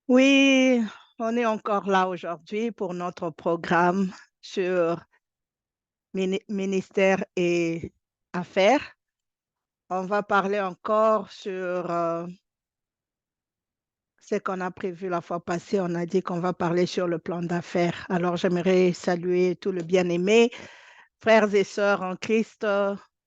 Oui, on est encore là aujourd'hui pour notre programme sur ministère et affaires. On va parler encore sur ce qu'on a prévu la fois passée. On a dit qu'on va parler sur le plan d'affaires. Alors, j'aimerais saluer tout le bien-aimé, frères et sœurs en Christ,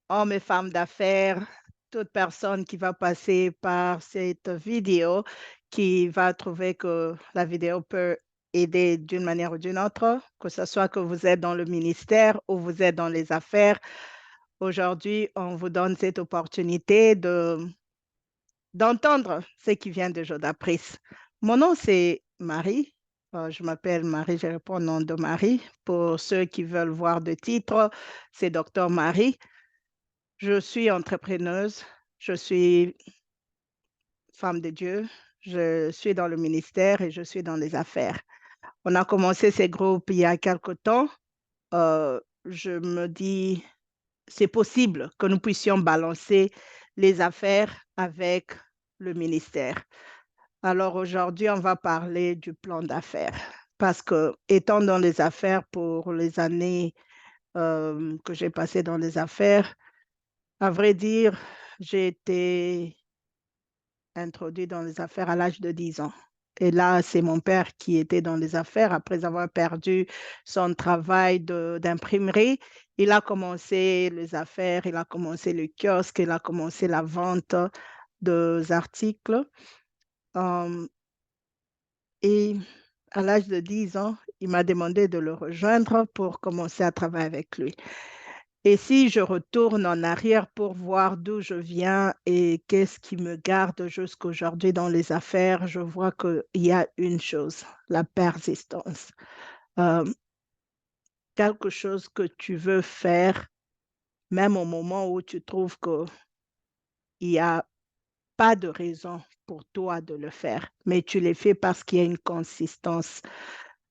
hommes et femmes d'affaires, toute personne qui va passer par cette vidéo, qui va trouver que la vidéo peut aider d'une manière ou d'une autre, que ce soit que vous êtes dans le ministère ou vous êtes dans les affaires. Aujourd'hui, on vous donne cette opportunité d'entendre ce qui vient de Joda Pris. Mon nom, c'est Marie. Je m'appelle Marie, je réponds au nom de Marie. Pour ceux qui veulent voir de titre, c'est Docteur Marie. Je suis entrepreneuse, je suis femme de Dieu, je suis dans le ministère et je suis dans les affaires. On a commencé ces groupes il y a quelque temps. Je me dis, c'est possible que nous puissions balancer les affaires avec le ministère. Alors aujourd'hui, on va parler du plan d'affaires parce que étant dans les affaires pour les années que j'ai passées dans les affaires, à vrai dire, j'ai été introduit dans les affaires à l'âge de 10 ans. Et là, c'est mon père qui était dans les affaires après avoir perdu son travail d'imprimerie. Il a commencé les affaires, il a commencé le kiosque, il a commencé la vente des articles. Euh, et à l'âge de 10 ans, il m'a demandé de le rejoindre pour commencer à travailler avec lui. Et si je retourne en arrière pour voir d'où je viens et qu'est-ce qui me garde jusqu'aujourd'hui dans les affaires, je vois qu'il y a une chose, la persistance. Euh, Quelque chose que tu veux faire, même au moment où tu trouves qu'il n'y a pas de raison pour toi de le faire, mais tu le fais parce qu'il y a une consistance.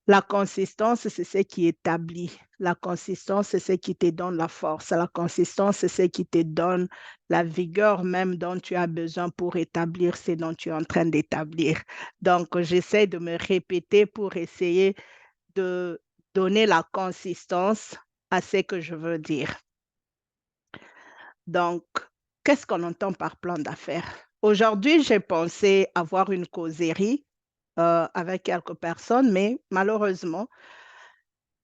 La consistance, c'est ce qui établit. La consistance, c'est ce qui te donne la force. La consistance, c'est ce qui te donne la vigueur même dont tu as besoin pour établir ce dont tu es en train d'établir. Donc, j'essaie de me répéter pour essayer de donner la consistance à ce que je veux dire. Donc, qu'est-ce qu'on entend par plan d'affaires? Aujourd'hui, j'ai pensé avoir une causerie avec quelques personnes, mais malheureusement,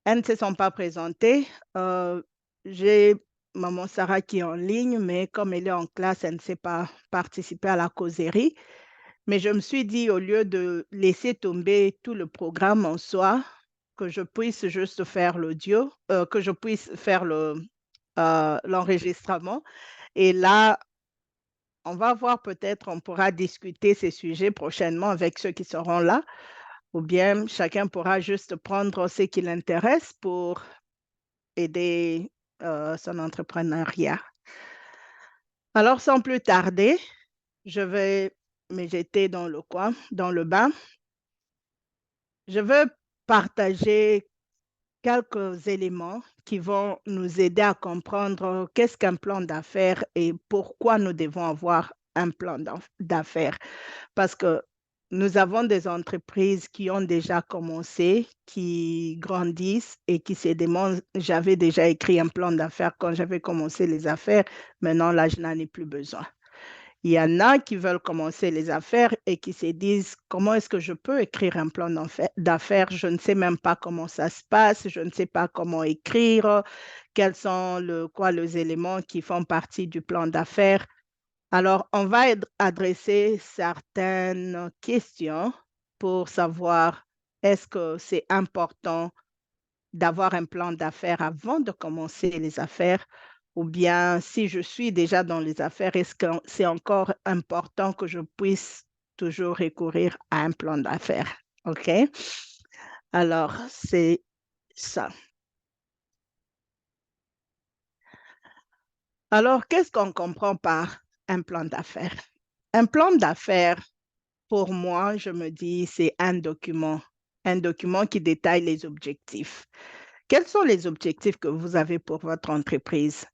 elles ne se sont pas présentées. J'ai maman Sarah qui est en ligne, mais comme elle est en classe, elle ne sait pas participer à la causerie. Mais je me suis dit, au lieu de laisser tomber tout le programme en soi, que je puisse juste faire l'audio, que je puisse faire l'enregistrement. Et là, on va voir peut-être, on pourra discuter ces sujets prochainement avec ceux qui seront là, ou bien chacun pourra juste prendre ce qui l'intéresse pour aider son entrepreneuriat. Alors, sans plus tarder, je vais me jeter dans le coin, dans le bain. Je veux partager quelques éléments qui vont nous aider à comprendre qu'est-ce qu'un plan d'affaires et pourquoi nous devons avoir un plan d'affaires. Parce que nous avons des entreprises qui ont déjà commencé, qui grandissent et qui se demandent, j'avais déjà écrit un plan d'affaires quand j'avais commencé les affaires, maintenant là, je n'en ai plus besoin. Il y en a qui veulent commencer les affaires et qui se disent, comment est-ce que je peux écrire un plan d'affaires? Je ne sais même pas comment ça se passe, je ne sais pas comment écrire, quels sont les éléments qui font partie du plan d'affaires. Alors, on va adresser certaines questions pour savoir est-ce que c'est important d'avoir un plan d'affaires avant de commencer les affaires ou bien si je suis déjà dans les affaires, est-ce que c'est encore important que je puisse toujours recourir à un plan d'affaires? OK? Alors, c'est ça. Alors, qu'est-ce qu'on comprend par un plan d'affaires? Un plan d'affaires, pour moi, je me dis, c'est un document qui détaille les objectifs. Quels sont les objectifs que vous avez pour votre entreprise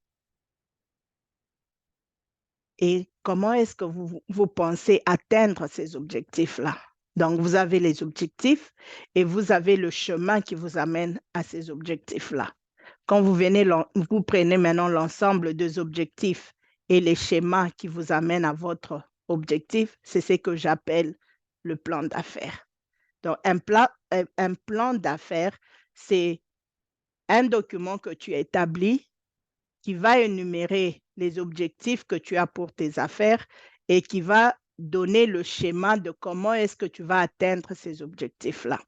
et comment est-ce que vous pensez atteindre ces objectifs-là? Donc, vous avez les objectifs et vous avez le chemin qui vous amène à ces objectifs-là. Quand vous prenez maintenant l'ensemble des objectifs et les schémas qui vous amènent à votre objectif, c'est ce que j'appelle le plan d'affaires. Donc, un plan d'affaires, c'est un document que tu établis qui va énumérer les objectifs que tu as pour tes affaires et qui va donner le schéma de comment est-ce que tu vas atteindre ces objectifs-là.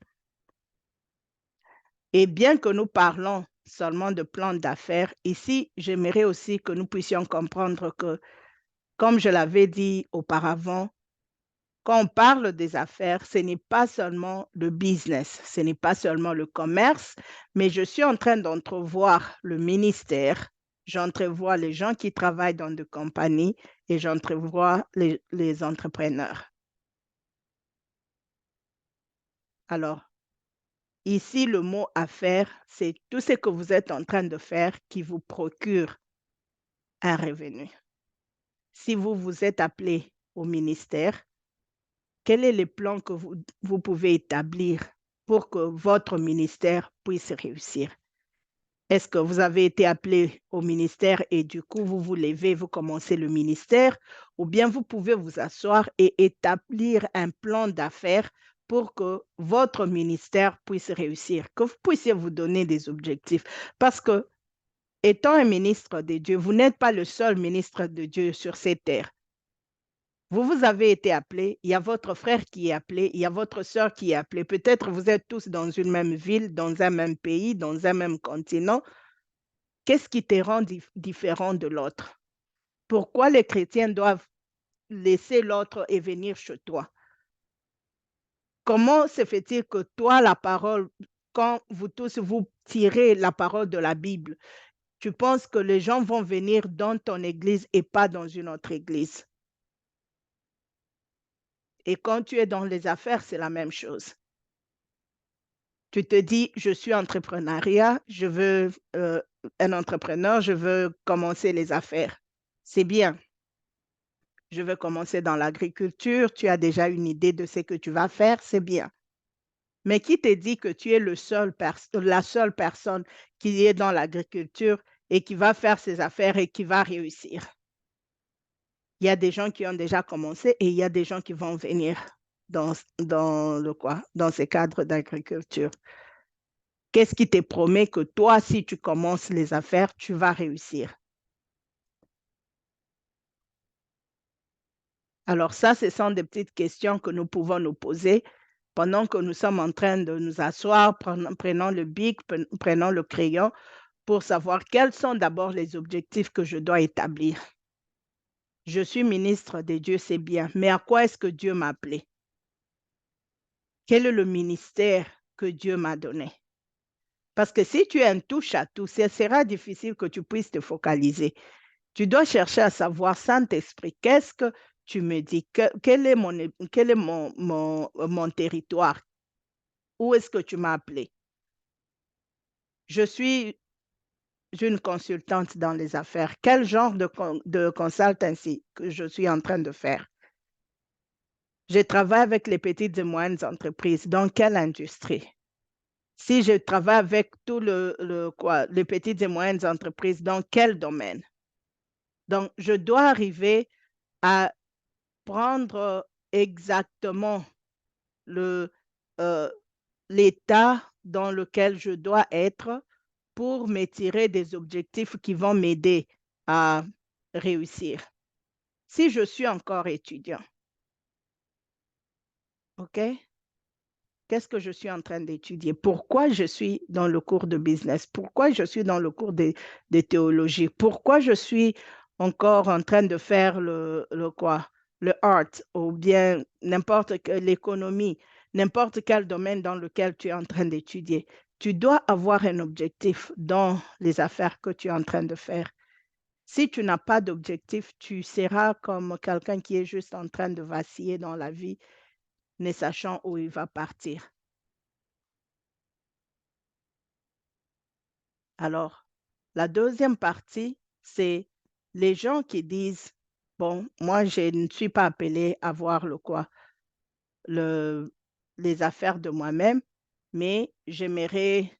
Et bien que nous parlons seulement de plan d'affaires, ici, j'aimerais aussi que nous puissions comprendre que, comme je l'avais dit auparavant, quand on parle des affaires, ce n'est pas seulement le business, ce n'est pas seulement le commerce, mais je suis en train d'entrevoir le ministère, j'entrevois les gens qui travaillent dans des compagnies et j'entrevois les entrepreneurs. Alors, ici, le mot affaires, c'est tout ce que vous êtes en train de faire qui vous procure un revenu. Si vous vous êtes appelé au ministère, quel est le plan que vous pouvez établir pour que votre ministère puisse réussir? Est-ce que vous avez été appelé au ministère et du coup, vous vous levez, vous commencez le ministère, ou bien vous pouvez vous asseoir et établir un plan d'affaires pour que votre ministère puisse réussir, que vous puissiez vous donner des objectifs. Parce que, étant un ministre de Dieu, vous n'êtes pas le seul ministre de Dieu sur cette terre. Vous avez été appelé, il y a votre frère qui est appelé, il y a votre sœur qui est appelée. Peut-être vous êtes tous dans une même ville, dans un même pays, dans un même continent. Qu'est-ce qui te rend différent de l'autre? Pourquoi les chrétiens doivent laisser l'autre et venir chez toi? Comment se fait-il que toi, la parole, quand vous tous, vous tirez la parole de la Bible, tu penses que les gens vont venir dans ton église et pas dans une autre église? Et quand tu es dans les affaires, c'est la même chose. Tu te dis, je suis entrepreneuriat, je veux un entrepreneur, je veux commencer les affaires. C'est bien. Je veux commencer dans l'agriculture, tu as déjà une idée de ce que tu vas faire, c'est bien. Mais qui te dit que tu es la seule personne qui est dans l'agriculture et qui va faire ses affaires et qui va réussir? Il y a des gens qui ont déjà commencé et il y a des gens qui vont venir dans ces cadres d'agriculture. Qu'est-ce qui te promet que toi, si tu commences les affaires, tu vas réussir? Alors ça, ce sont des petites questions que nous pouvons nous poser pendant que nous sommes en train de nous asseoir, prenons le bic, prenons le crayon pour savoir quels sont d'abord les objectifs que je dois établir. Je suis ministre de Dieu, c'est bien, mais à quoi est-ce que Dieu m'a appelé? Quel est le ministère que Dieu m'a donné? Parce que si tu es un touche-à-tout, ce sera difficile que tu puisses te focaliser. Tu dois chercher à savoir, Saint-Esprit, qu'est-ce que tu me dis? Quel est mon territoire? Où est-ce que tu m'as appelé? Je suis une consultante dans les affaires. Quel genre de consultancy que je suis en train de faire? Je travaille avec les petites et moyennes entreprises. Dans quelle industrie? Si je travaille avec les petites et moyennes entreprises, dans quel domaine? Donc, je dois arriver à prendre exactement le, euh, l'état dans lequel je dois être pour me tirer des objectifs qui vont m'aider à réussir. Si je suis encore étudiant, OK? Qu'est-ce que je suis en train d'étudier? Pourquoi je suis dans le cours de business? Pourquoi je suis dans le cours de théologie? Pourquoi je suis encore en train de faire le art ou bien l'économie, n'importe quel domaine dans lequel tu es en train d'étudier? Tu dois avoir un objectif dans les affaires que tu es en train de faire. Si tu n'as pas d'objectif, tu seras comme quelqu'un qui est juste en train de vaciller dans la vie, ne sachant où il va partir. Alors, la deuxième partie, c'est les gens qui disent, bon, moi, je ne suis pas appelé à voir le les affaires de moi-même, mais j'aimerais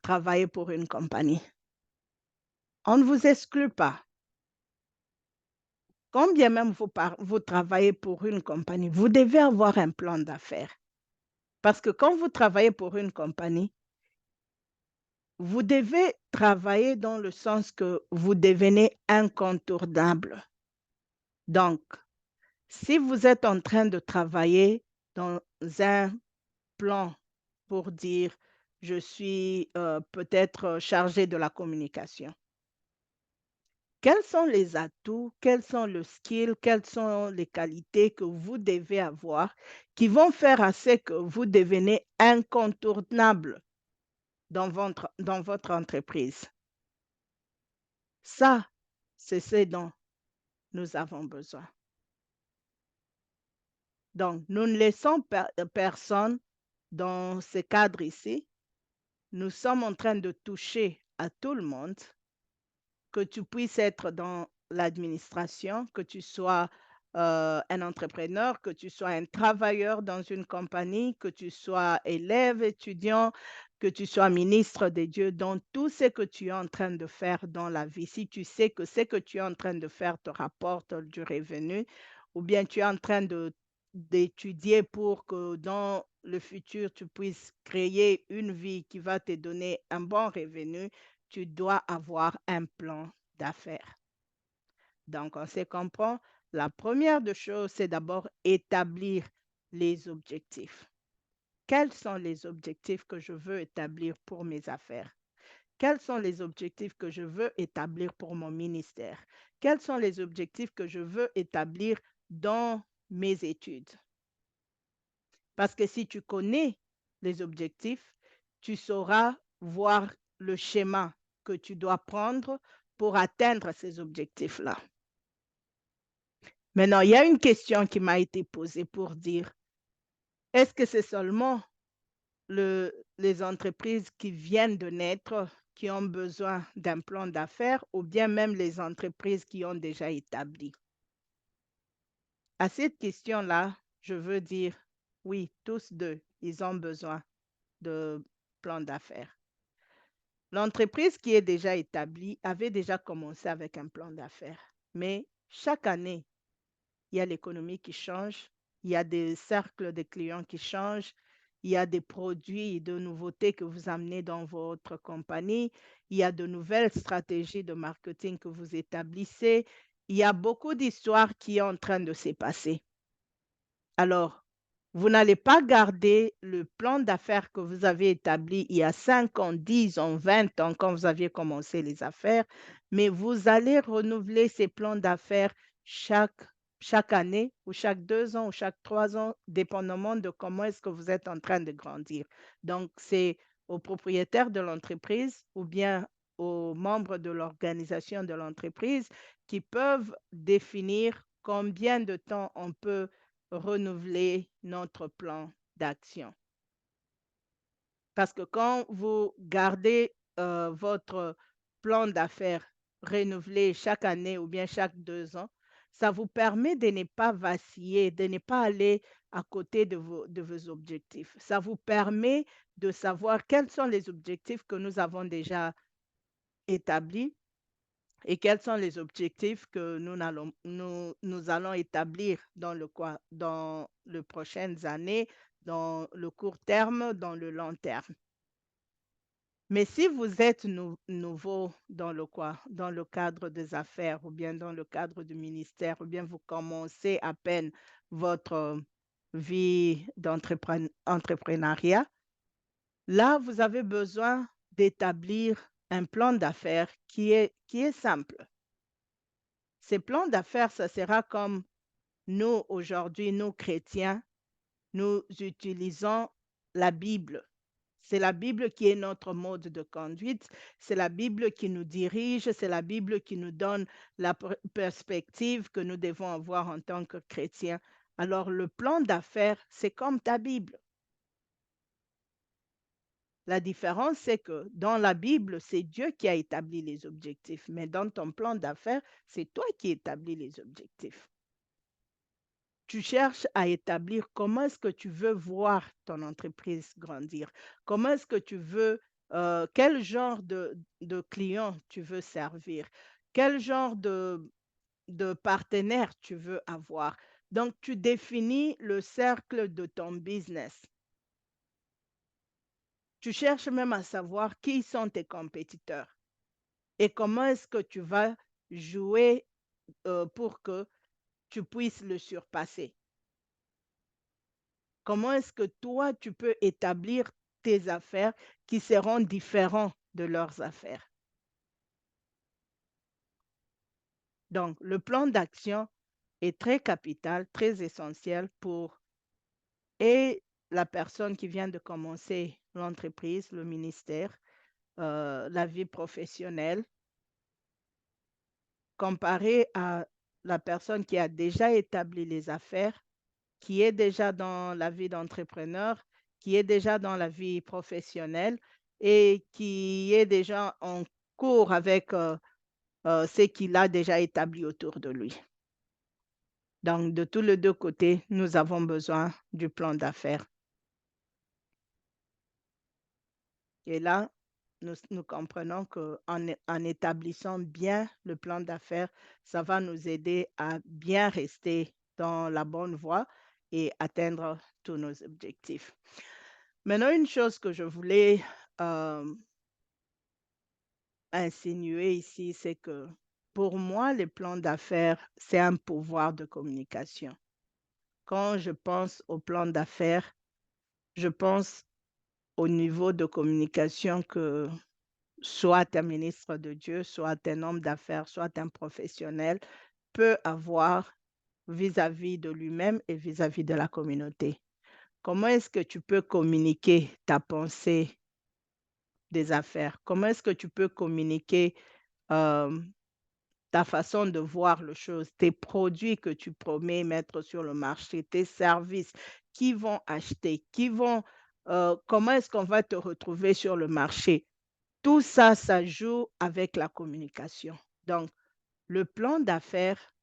travailler pour une compagnie. On ne vous exclut pas. Quand bien même vous travaillez pour une compagnie, vous devez avoir un plan d'affaires. Parce que quand vous travaillez pour une compagnie, vous devez travailler dans le sens que vous devenez incontournable. Donc, si vous êtes en train de travailler dans un plan pour dire, je suis peut-être chargé de la communication, quels sont les atouts, quels sont les skills, quelles sont les qualités que vous devez avoir qui vont faire à ce que vous devenez incontournable dans votre entreprise? Ça, c'est ce dont nous avons besoin. Donc, nous ne laissons personne dans ce cadre ici. Nous sommes en train de toucher à tout le monde, que tu puisses être dans l'administration, que tu sois un entrepreneur, que tu sois un travailleur dans une compagnie, que tu sois élève, étudiant, que tu sois ministre de Dieu, dans tout ce que tu es en train de faire dans la vie. Si tu sais que ce que tu es en train de faire te rapporte du revenu, ou bien tu es en train d'étudier pour que dans le futur, tu puisses créer une vie qui va te donner un bon revenu, tu dois avoir un plan d'affaires. Donc, on se comprend. La première des choses, c'est d'abord établir les objectifs. Quels sont les objectifs que je veux établir pour mes affaires? Quels sont les objectifs que je veux établir pour mon ministère? Quels sont les objectifs que je veux établir dans mes études? Parce que si tu connais les objectifs, tu sauras voir le schéma que tu dois prendre pour atteindre ces objectifs-là. Maintenant, il y a une question qui m'a été posée pour dire, est-ce que c'est seulement les entreprises qui viennent de naître qui ont besoin d'un plan d'affaires ou bien même les entreprises qui ont déjà établi? À cette question-là, je veux dire, oui, tous deux, ils ont besoin de plan d'affaires. L'entreprise qui est déjà établie avait déjà commencé avec un plan d'affaires, mais chaque année, il y a l'économie qui change, il y a des cercles de clients qui changent, il y a des produits et de nouveautés que vous amenez dans votre compagnie, il y a de nouvelles stratégies de marketing que vous établissez, il y a beaucoup d'histoires qui sont en train de se passer. Alors, vous n'allez pas garder le plan d'affaires que vous avez établi il y a 5 ans, 10 ans, 20 ans quand vous aviez commencé les affaires, mais vous allez renouveler ces plans d'affaires chaque, chaque année ou chaque 2 ans ou chaque 3 ans, dépendamment de comment est-ce que vous êtes en train de grandir. Donc, c'est aux propriétaires de l'entreprise ou bien aux membres de l'organisation de l'entreprise qui peuvent définir combien de temps on peut renouveler notre plan d'action. Parce que quand vous gardez votre plan d'affaires renouvelé chaque année ou bien chaque 2 ans, ça vous permet de ne pas vaciller, de ne pas aller à côté de vos objectifs. Ça vous permet de savoir quels sont les objectifs que nous avons déjà établis et quels sont les objectifs que nous allons établir dans les prochaines années, dans le court terme, dans le long terme? Mais si vous êtes nouveau dans le cadre des affaires ou bien dans le cadre du ministère ou bien vous commencez à peine votre vie d'entrepreneuriat, là, vous avez besoin d'établir un plan d'affaires qui est simple. Ces plans d'affaires, ça sera comme nous, aujourd'hui, nous chrétiens, nous utilisons la Bible. C'est la Bible qui est notre mode de conduite, c'est la Bible qui nous dirige, c'est la Bible qui nous donne la perspective que nous devons avoir en tant que chrétiens. Alors, le plan d'affaires, c'est comme ta Bible. La différence, c'est que dans la Bible, c'est Dieu qui a établi les objectifs, mais dans ton plan d'affaires, c'est toi qui établis les objectifs. Tu cherches à établir comment est-ce que tu veux voir ton entreprise grandir. Comment est-ce que tu veux, quel genre de clients tu veux servir? Quel genre de partenaires tu veux avoir? Donc tu définis le cercle de ton business. Tu cherches même à savoir qui sont tes compétiteurs et comment est-ce que tu vas jouer, pour que tu puisses le surpasser. Comment est-ce que toi, tu peux établir tes affaires qui seront différents de leurs affaires? Donc, le plan d'action est très capital, très essentiel pour et la personne qui vient de commencer l'entreprise, le ministère, la vie professionnelle, comparé à la personne qui a déjà établi les affaires, qui est déjà dans la vie d'entrepreneur, qui est déjà dans la vie professionnelle et qui est déjà en cours avec, ce qu'il a déjà établi autour de lui. Donc de tous les 2 côtés, nous avons besoin du plan d'affaires et là, nous comprenons qu'en établissant bien le plan d'affaires, ça va nous aider à bien rester dans la bonne voie et atteindre tous nos objectifs. Maintenant, une chose que je voulais, hem, insinuer ici, c'est que pour moi, les plans d'affaires, c'est un pouvoir de communication. Quand je pense au plan d'affaires, je pense au niveau de communication que soit un ministre de Dieu, soit un homme d'affaires, soit un professionnel peut avoir vis-à-vis de lui-même et vis-à-vis de la communauté. Comment est-ce que tu peux communiquer ta pensée des affaires? Comment est-ce que tu peux communiquer, hem, ta façon de voir les choses, tes produits que tu promets mettre sur le marché, tes services, qui vont acheter, comment est-ce qu'on va te retrouver sur le marché? Tout ça, ça joue avec la communication. Donc, le plan d'affaires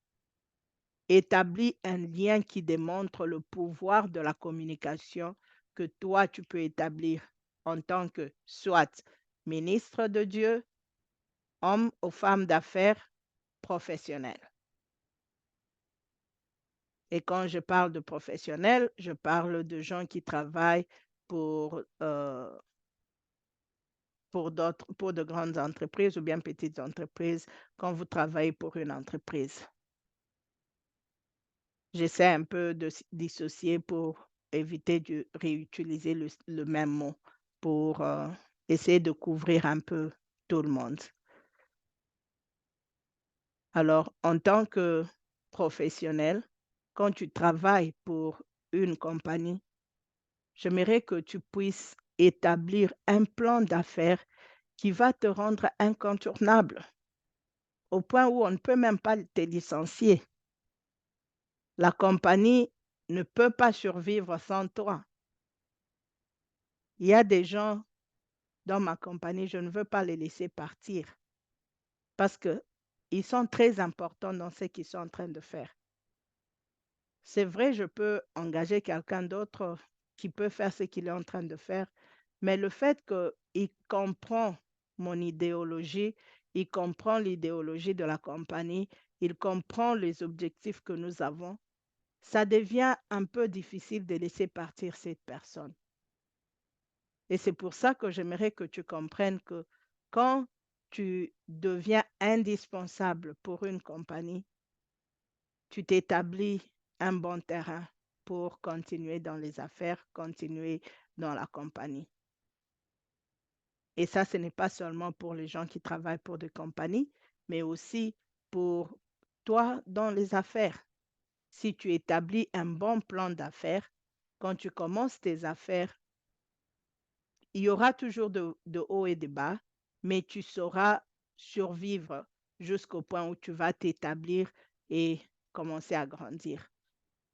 établit un lien qui démontre le pouvoir de la communication que toi, tu peux établir en tant que soit ministre de Dieu, homme ou femme d'affaires professionnels. Et quand je parle de professionnels, je parle de gens qui travaillent pour, pour de grandes entreprises ou bien petites entreprises, quand vous travaillez pour une entreprise. J'essaie un peu de dissocier pour éviter de réutiliser le même mot pour, essayer de couvrir un peu tout le monde. Alors, en tant que professionnel, quand tu travailles pour une compagnie, j'aimerais que tu puisses établir un plan d'affaires qui va te rendre incontournable, au point où on ne peut même pas te licencier. La compagnie ne peut pas survivre sans toi. Il y a des gens dans ma compagnie, je ne veux pas les laisser partir parce qu'ils sont très importants dans ce qu'ils sont en train de faire. C'est vrai, je peux engager quelqu'un d'autre qui peut faire ce qu'il est en train de faire, mais le fait qu'il comprend mon idéologie, il comprend l'idéologie de la compagnie, il comprend les objectifs que nous avons, ça devient un peu difficile de laisser partir cette personne. Et c'est pour ça que j'aimerais que tu comprennes que quand tu deviens indispensable pour une compagnie, tu t'établis un bon terrain pour continuer dans les affaires, continuer dans la compagnie. Et ça, ce n'est pas seulement pour les gens qui travaillent pour des compagnies, mais aussi pour toi dans les affaires. Si tu établis un bon plan d'affaires, quand tu commences tes affaires, il y aura toujours de hauts et de bas, mais tu sauras survivre jusqu'au point où tu vas t'établir et commencer à grandir.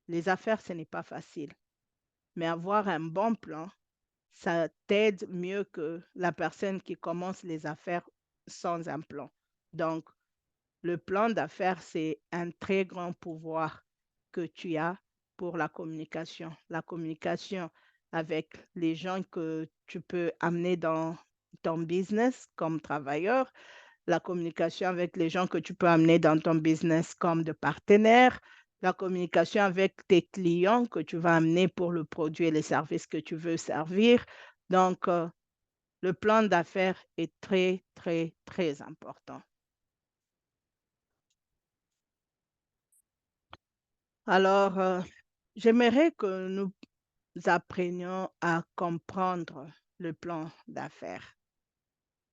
Les affaires, ce n'est pas facile, mais avoir un bon plan, ça t'aide mieux que la personne qui commence les affaires sans un plan. Donc, le plan d'affaires, c'est un très grand pouvoir que tu as pour la communication. La communication avec les gens que tu peux amener dans ton business comme travailleur, la communication avec les gens que tu peux amener dans ton business comme de partenaires, la communication avec tes clients que tu vas amener pour le produit et les services que tu veux servir. Donc, le plan d'affaires est très, très, très important. Alors, j'aimerais que nous apprenions à comprendre le plan d'affaires.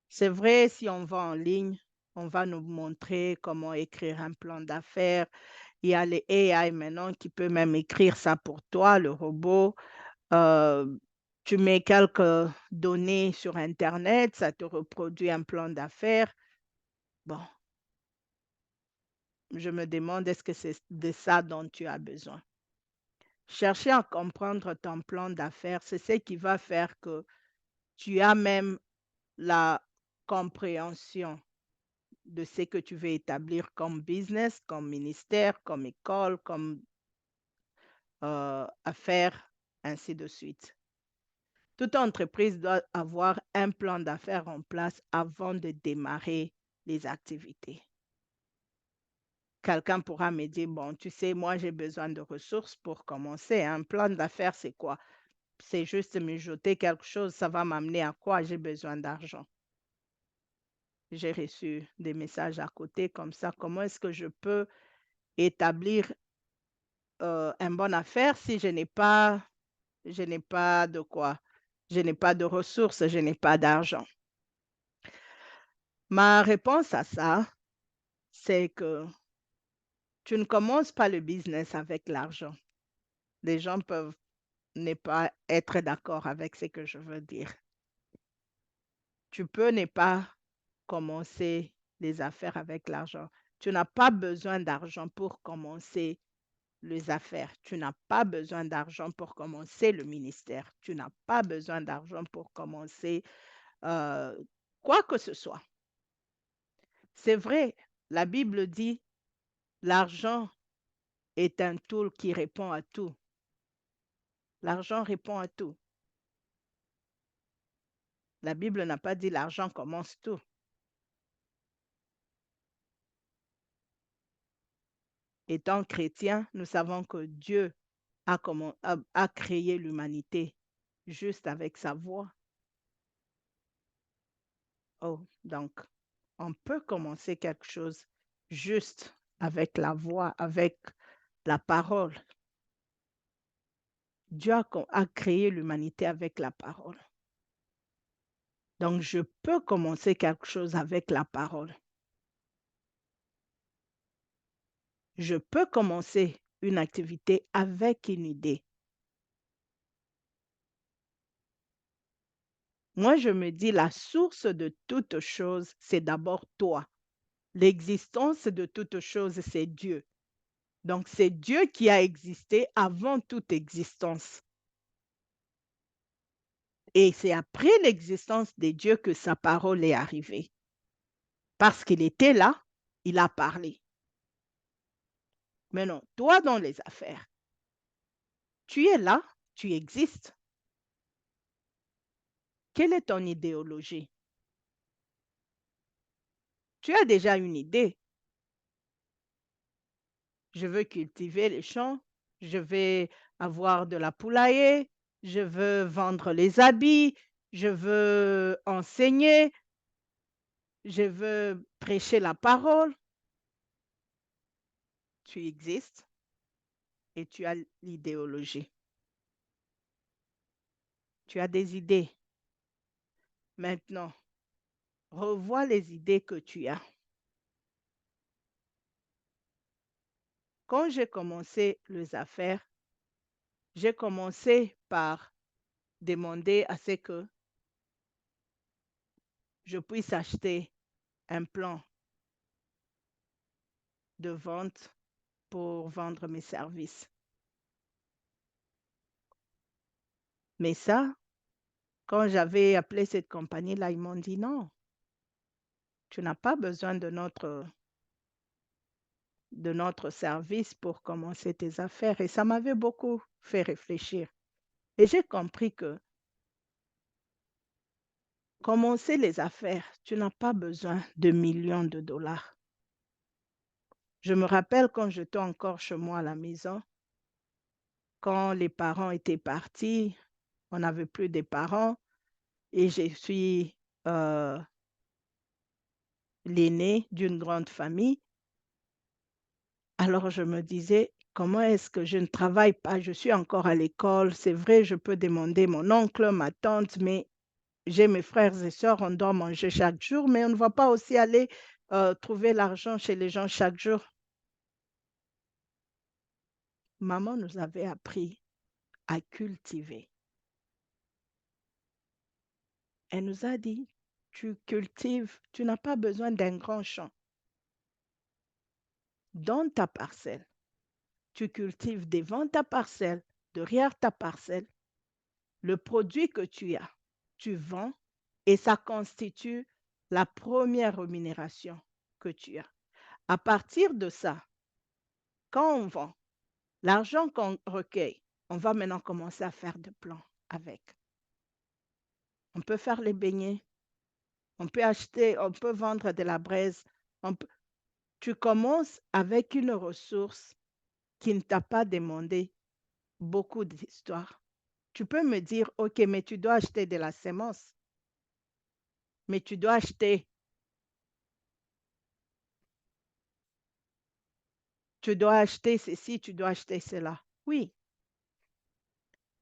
C'est vrai, si on va en ligne, on va nous montrer comment écrire un plan d'affaires. Il y a les AI maintenant qui peut même écrire ça pour toi, le robot. Euh, Tu mets quelques données sur Internet, ça te reproduit un plan d'affaires. Bon, je me demande, est-ce que c'est de ça dont tu as besoin? Chercher à comprendre ton plan d'affaires, c'est ce qui va faire que tu as même la compréhension de ce que tu veux établir comme business, comme ministère, comme école, comme affaires, ainsi de suite. Toute entreprise doit avoir un plan d'affaires en place avant de démarrer les activités. Quelqu'un pourra me dire, bon, tu sais, moi j'ai besoin de ressources pour commencer. Un plan d'affaires, c'est quoi? C'est juste mijoter quelque chose, ça va m'amener à quoi? J'ai besoin d'argent. J'ai reçu des messages à côté comme ça. Comment est-ce que je peux établir une bonne affaire si je n'ai pas de quoi? Je n'ai pas de ressources, je n'ai pas d'argent. Ma réponse à ça, c'est que tu ne commences pas le business avec l'argent. Les gens peuvent ne pas être d'accord avec ce que je veux dire. Tu peux ne pas commencer les affaires avec l'argent. Tu n'as pas besoin d'argent pour commencer les affaires. Tu n'as pas besoin d'argent pour commencer le ministère. Tu n'as pas besoin d'argent pour commencer euh, quoi que ce soit. C'est vrai, la Bible dit, l'argent est un tool qui répond à tout. L'argent répond à tout. La Bible n'a pas dit l'argent commence tout. Étant chrétien, nous savons que Dieu a créé l'humanité juste avec sa voix. Oh, donc, on peut commencer quelque chose juste avec la voix, avec la parole. Dieu a créé l'humanité avec la parole. Donc, je peux commencer quelque chose avec la parole. Je peux commencer une activité avec une idée. Moi, je me dis, la source de toute chose, c'est d'abord toi. L'existence de toute chose, c'est Dieu. Donc, c'est Dieu qui a existé avant toute existence. Et c'est après l'existence de Dieu que sa parole est arrivée. Parce qu'il était là, il a parlé. Mais non, toi dans les affaires, tu es là, tu existes. Quelle est ton idéologie? Tu as déjà une idée. Je veux cultiver les champs, je vais avoir de la poulailler, je veux vendre les habits, je veux enseigner, je veux prêcher la parole. Tu existes et tu as l'idéologie. Tu as des idées. Maintenant, revois les idées que tu as. Quand j'ai commencé les affaires, j'ai commencé par demander à ce que je puisse acheter un plan de vente pour vendre mes services. Mais ça, quand j'avais appelé cette compagnie-là, ils m'ont dit non, tu n'as pas besoin de notre service pour commencer tes affaires. Et ça m'avait beaucoup fait réfléchir. Et j'ai compris que commencer les affaires, tu n'as pas besoin de millions de dollars. Je me rappelle quand j'étais encore chez moi à la maison, quand les parents étaient partis, on n'avait plus de parents et je suis l'aînée d'une grande famille. Alors je me disais, comment est-ce que je ne travaille pas? Je suis encore à l'école. C'est vrai, je peux demander mon oncle, ma tante, mais j'ai mes frères et sœurs, on doit manger chaque jour, mais on ne va pas aussi aller trouver l'argent chez les gens chaque jour. Maman nous avait appris à cultiver. Elle nous a dit, tu cultives, tu n'as pas besoin d'un grand champ. Dans ta parcelle, tu cultives devant ta parcelle, derrière ta parcelle, le produit que tu as, tu vends et ça constitue la première rémunération que tu as. À partir de ça, quand on vend, l'argent qu'on recueille, on va maintenant commencer à faire des plans avec. On peut faire les beignets, on peut acheter, on peut vendre de la braise. Tu commences avec une ressource qui ne t'a pas demandé beaucoup d'histoires. Tu peux me dire, OK, mais tu dois acheter de la sémence, mais tu dois acheter, ceci, tu dois acheter cela. Oui,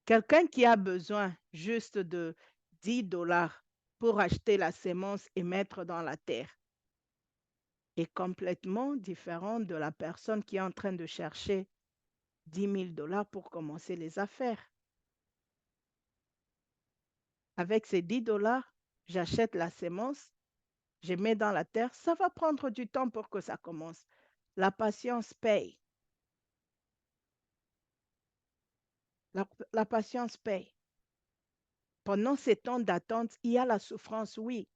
quelqu'un qui a besoin juste de 10 dollars pour acheter la sémence et mettre dans la terre est complètement différent de la personne qui est en train de chercher 10 000 dollars pour commencer les affaires. Avec ces 10 dollars, j'achète la sémence, je mets dans la terre. Ça va prendre du temps pour que ça commence. La patience paye. La patience paye. Pendant ces temps d'attente, il y a la souffrance, oui.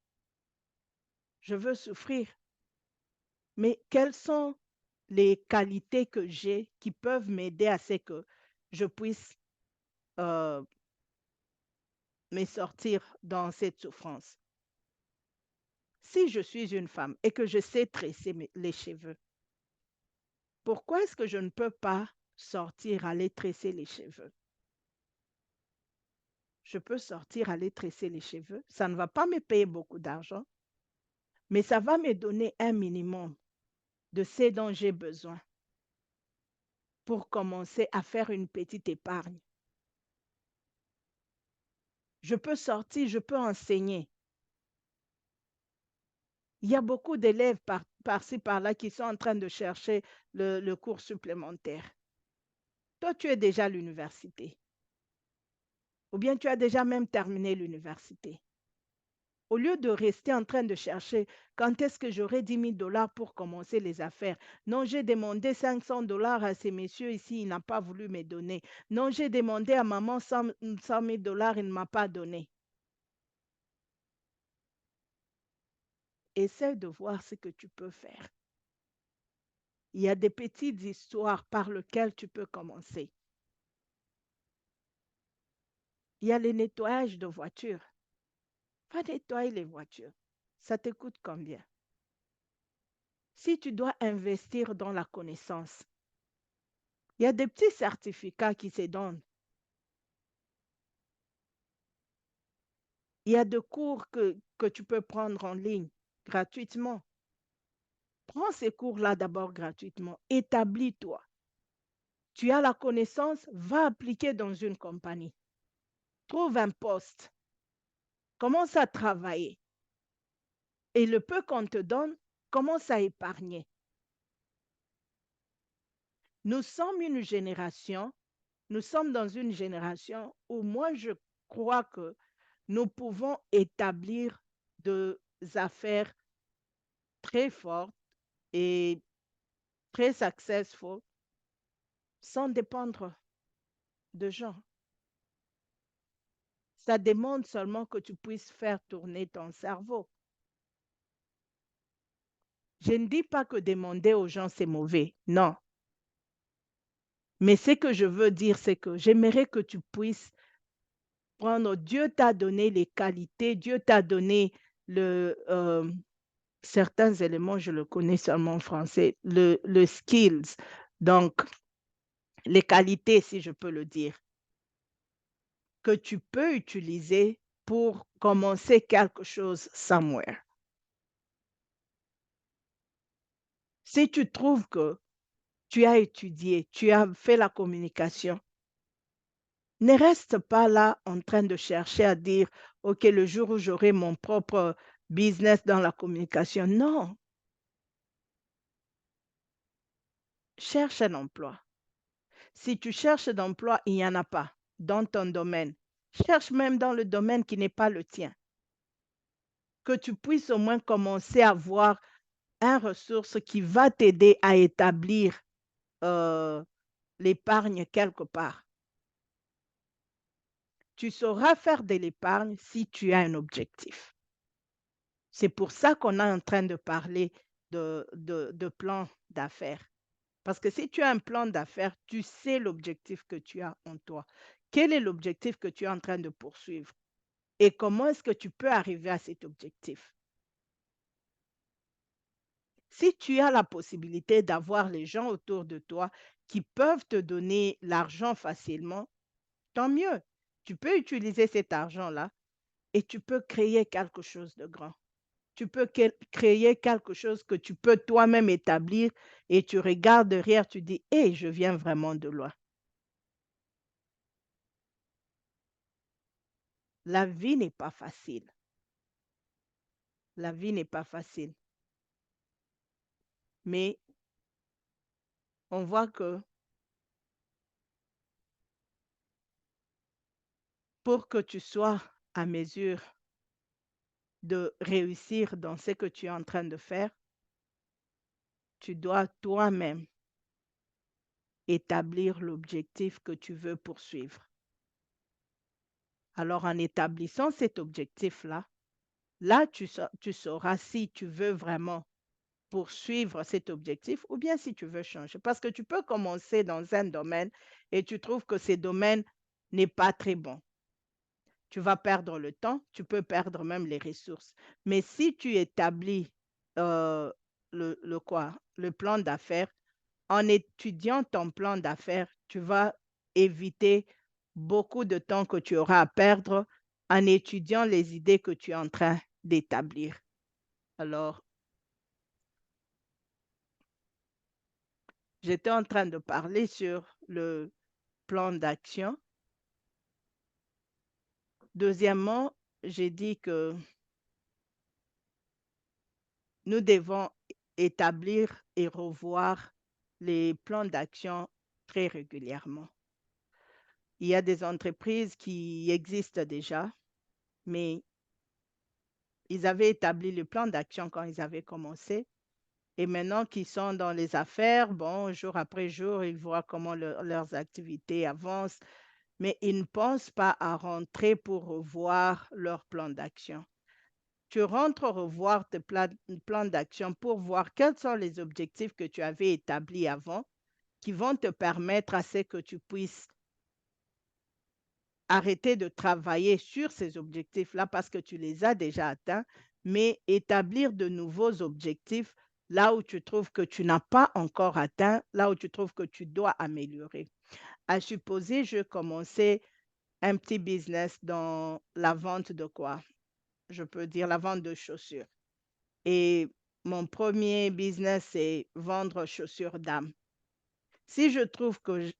Je veux souffrir. Mais quelles sont les qualités que j'ai qui peuvent m'aider à ce que je puisse euh, me sortir dans cette souffrance? Si je suis une femme et que je sais tresser les cheveux, pourquoi est-ce que je ne peux pas sortir, aller tresser les cheveux? Je peux sortir, aller tresser les cheveux. Ça ne va pas me payer beaucoup d'argent, mais ça va me donner un minimum de ce dont j'ai besoin pour commencer à faire une petite épargne. Je peux sortir, je peux enseigner. Il y a beaucoup d'élèves par-ci, par-là qui sont en train de chercher le cours supplémentaire. Toi, tu es déjà à l'université. Ou bien tu as déjà même terminé l'université. Au lieu de rester en train de chercher quand est-ce que j'aurai 10 000 dollars pour commencer les affaires. Non, j'ai demandé 500 dollars à ces messieurs ici, il n'a pas voulu me donner. Non, j'ai demandé à maman 100 000 dollars, il ne m'a pas donné. Essaie de voir ce que tu peux faire. Il y a des petites histoires par lesquelles tu peux commencer. Il y a le nettoyage de voitures. Va nettoyer les voitures. Ça te coûte combien? Si tu dois investir dans la connaissance, il y a des petits certificats qui se donnent. Il y a des cours que tu peux prendre en ligne gratuitement. Prends ces cours-là d'abord gratuitement. Établis-toi. Tu as la connaissance, va appliquer dans une compagnie. Trouve un poste. Commence à travailler. Et le peu qu'on te donne, commence à épargner. Nous sommes une génération, nous sommes dans une génération où moi je crois que nous pouvons établir des affaires très fortes et très successful sans dépendre de gens. Ça demande seulement que tu puisses faire tourner ton cerveau. Je ne dis pas que demander aux gens, c'est mauvais. Non. Mais ce que je veux dire, c'est que j'aimerais que tu puisses prendre, Dieu t'a donné les qualités, Dieu t'a donné le, certains éléments, je le connais seulement en français, le skills, donc les qualités, si je peux le dire, que tu peux utiliser pour commencer quelque chose somewhere. Si tu trouves que tu as étudié, tu as fait la communication, ne reste pas là en train de chercher à dire, OK, le jour où j'aurai mon propre business dans la communication. Non, cherche un emploi. Si tu cherches d'emploi, il n'y en a pas dans ton domaine. Cherche même dans le domaine qui n'est pas le tien. Que tu puisses au moins commencer à avoir une ressource qui va t'aider à établir euh, l'épargne quelque part. Tu sauras faire de l'épargne si tu as un objectif. C'est pour ça qu'on est en train de parler de plan d'affaires. Parce que si tu as un plan d'affaires, tu sais l'objectif que tu as en toi. Quel est l'objectif que tu es en train de poursuivre? Et comment est-ce que tu peux arriver à cet objectif? Si tu as la possibilité d'avoir les gens autour de toi qui peuvent te donner l'argent facilement, tant mieux. Tu peux utiliser cet argent-là et tu peux créer quelque chose de grand. Tu peux créer quelque chose que tu peux toi-même établir et tu regardes derrière, tu dis, hé, je viens vraiment de loin. La vie n'est pas facile. La vie n'est pas facile. Mais on voit que pour que tu sois à mesure de réussir dans ce que tu es en train de faire, tu dois toi-même établir l'objectif que tu veux poursuivre. Alors, en établissant cet objectif-là, là, tu sauras si tu veux vraiment poursuivre cet objectif ou bien si tu veux changer. Parce que tu peux commencer dans un domaine et tu trouves que ce domaine n'est pas très bon. Tu vas perdre le temps, tu peux perdre même les ressources. Mais si tu établis euh, le quoi, le plan d'affaires, en étudiant ton plan d'affaires, tu vas éviter beaucoup de temps que tu auras à perdre en étudiant les idées que tu es en train d'établir. Alors, j'étais en train de parler sur le plan d'action. Deuxièmement, j'ai dit que nous devons établir et revoir les plans d'action très régulièrement. Il y a des entreprises qui existent déjà, mais ils avaient établi le plan d'action quand ils avaient commencé. Et maintenant qu'ils sont dans les affaires, bon, jour après jour, ils voient comment leurs activités avancent, mais ils ne pensent pas à rentrer pour revoir leur plan d'action. Tu rentres revoir tes plans d'action pour voir quels sont les objectifs que tu avais établis avant qui vont te permettre à ce que tu puisses arrêter de travailler sur ces objectifs-là parce que tu les as déjà atteints, mais établir de nouveaux objectifs là où tu trouves que tu n'as pas encore atteint, là où tu trouves que tu dois améliorer. À supposer, je commençais un petit business dans la vente de quoi? Je peux dire la vente de chaussures. Et mon premier business, c'est vendre chaussures dames. Si je trouve que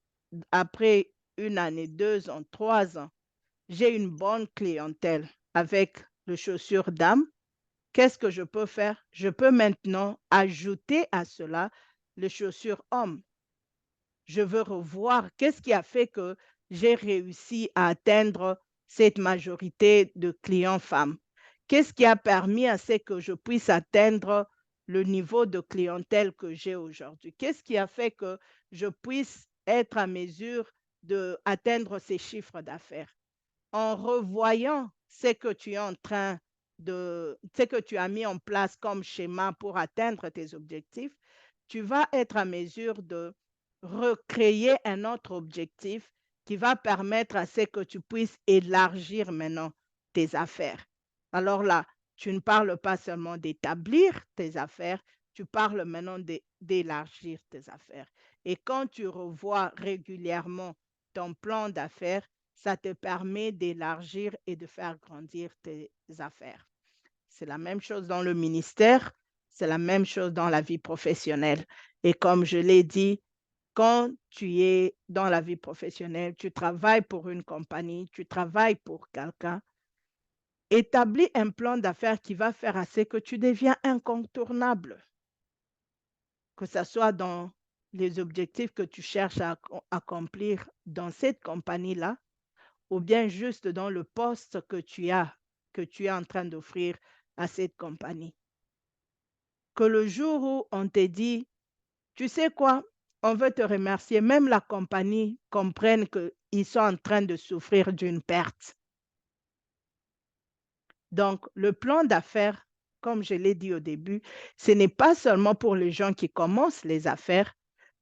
après une année, 2 ans, 3 ans, j'ai une bonne clientèle avec les chaussures dames, qu'est-ce que je peux faire? Je peux maintenant ajouter à cela les chaussures hommes. Je veux revoir qu'est-ce qui a fait que j'ai réussi à atteindre cette majorité de clients femmes. Qu'est-ce qui a permis à ce que je puisse atteindre le niveau de clientèle que j'ai aujourd'hui? Qu'est-ce qui a fait que je puisse être à mesure d'atteindre ces chiffres d'affaires? En revoyant ce que tu es en train ce que tu as mis en place comme schéma pour atteindre tes objectifs, tu vas être à mesure de recréer un autre objectif qui va permettre à ce que tu puisses élargir maintenant tes affaires. Alors là, tu ne parles pas seulement d'établir tes affaires, tu parles maintenant d'élargir tes affaires. Et quand tu revois régulièrement ton plan d'affaires, ça te permet d'élargir et de faire grandir tes affaires. C'est la même chose dans le ministère, c'est la même chose dans la vie professionnelle. Et comme je l'ai dit, quand tu es dans la vie professionnelle, tu travailles pour une compagnie, tu travailles pour quelqu'un, établis un plan d'affaires qui va faire à ce que tu deviens incontournable, que ce soit dans les objectifs que tu cherches à accomplir dans cette compagnie-là, ou bien juste dans le poste que tu es en train d'offrir à cette compagnie. Que le jour où on te dit, tu sais quoi, on veut te remercier, même la compagnie comprenne qu'ils sont en train de souffrir d'une perte. Donc, le plan d'affaires, comme je l'ai dit au début, ce n'est pas seulement pour les gens qui commencent les affaires,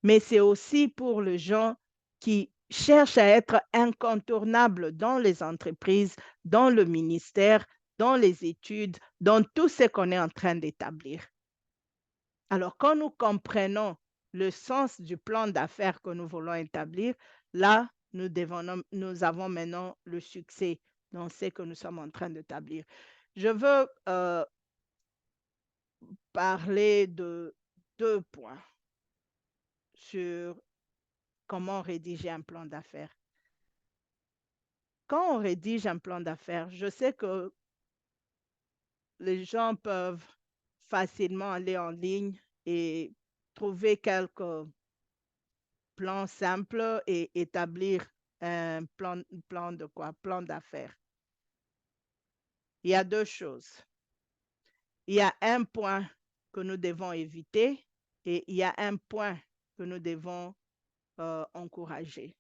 mais c'est aussi pour les gens qui cherchent à être incontournables dans les entreprises, dans le ministère, dans les études, dans tout ce qu'on est en train d'établir. Alors, quand nous comprenons le sens du plan d'affaires que nous voulons établir, là, nous avons maintenant le succès dans ce que nous sommes en train d'établir. Je veux parler de 2 points sur comment rédiger un plan d'affaires. Quand on rédige un plan d'affaires, je sais que les gens peuvent facilement aller en ligne et trouver quelques plans simples et établir un plan de quoi? Plan d'affaires. Il y a 2 choses. Il y a un point que nous devons éviter et il y a un point que nous devons encourager.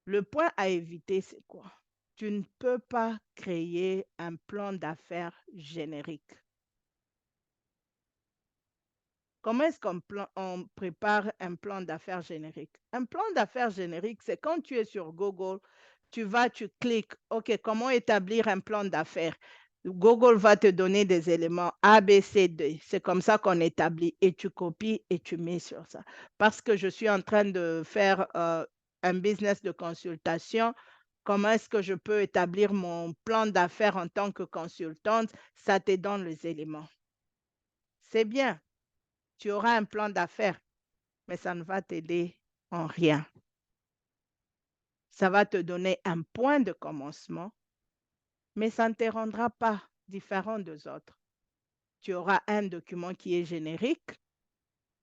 Le point à éviter, c'est quoi? Tu ne peux pas créer un plan d'affaires générique. Comment est-ce qu'on prépare un plan d'affaires générique? Un plan d'affaires générique, c'est quand tu es sur Google, tu cliques, OK, comment établir un plan d'affaires? Google va te donner des éléments A, B, C, D. C'est comme ça qu'on établit et tu copies et tu mets sur ça. Parce que je suis en train de faire un business de consultation, comment est-ce que je peux établir mon plan d'affaires en tant que consultante? Ça te donne les éléments. C'est bien, tu auras un plan d'affaires, mais ça ne va t'aider en rien. Ça va te donner un point de commencement, mais ça ne te rendra pas différent des autres. Tu auras un document qui est générique,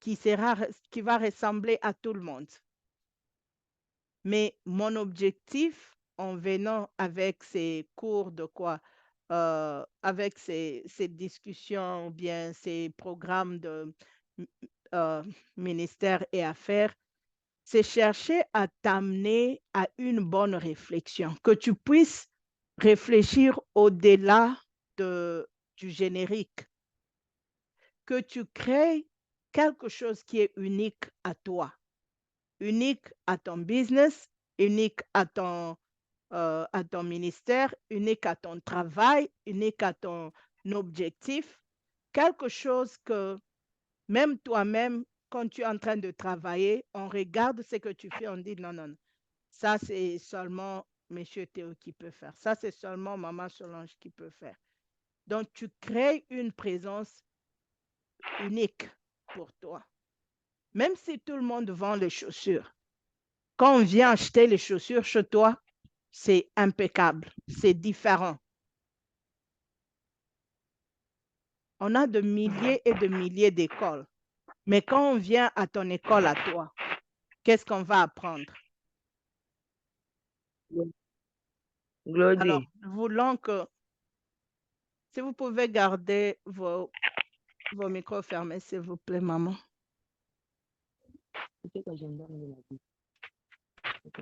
qui va ressembler à tout le monde. Mais mon objectif en venant avec ces cours de quoi, avec ces discussions ou bien ces programmes de euh, ministère et affaires, c'est chercher à t'amener à une bonne réflexion, que tu puisses réfléchir au-delà du générique, que tu crées quelque chose qui est unique à toi, unique à ton business, unique à ton ministère, unique à ton travail, unique à ton objectif, quelque chose que même toi-même, quand tu es en train de travailler, on regarde ce que tu fais, on dit non, non, non. Ça, c'est seulement Monsieur Théo qui peut faire. Ça, c'est seulement Maman Solange qui peut faire. Donc, tu crées une présence unique pour toi. Même si tout le monde vend les chaussures, quand on vient acheter les chaussures chez toi, c'est impeccable, c'est différent. On a de milliers et de milliers d'écoles. Mais quand on vient à ton école à toi, qu'est-ce qu'on va apprendre? Alors, Glody, nous voulons que, si vous pouvez garder vos micros fermés, s'il vous plaît, maman. tu sais que j'aime bien la vie. Ok.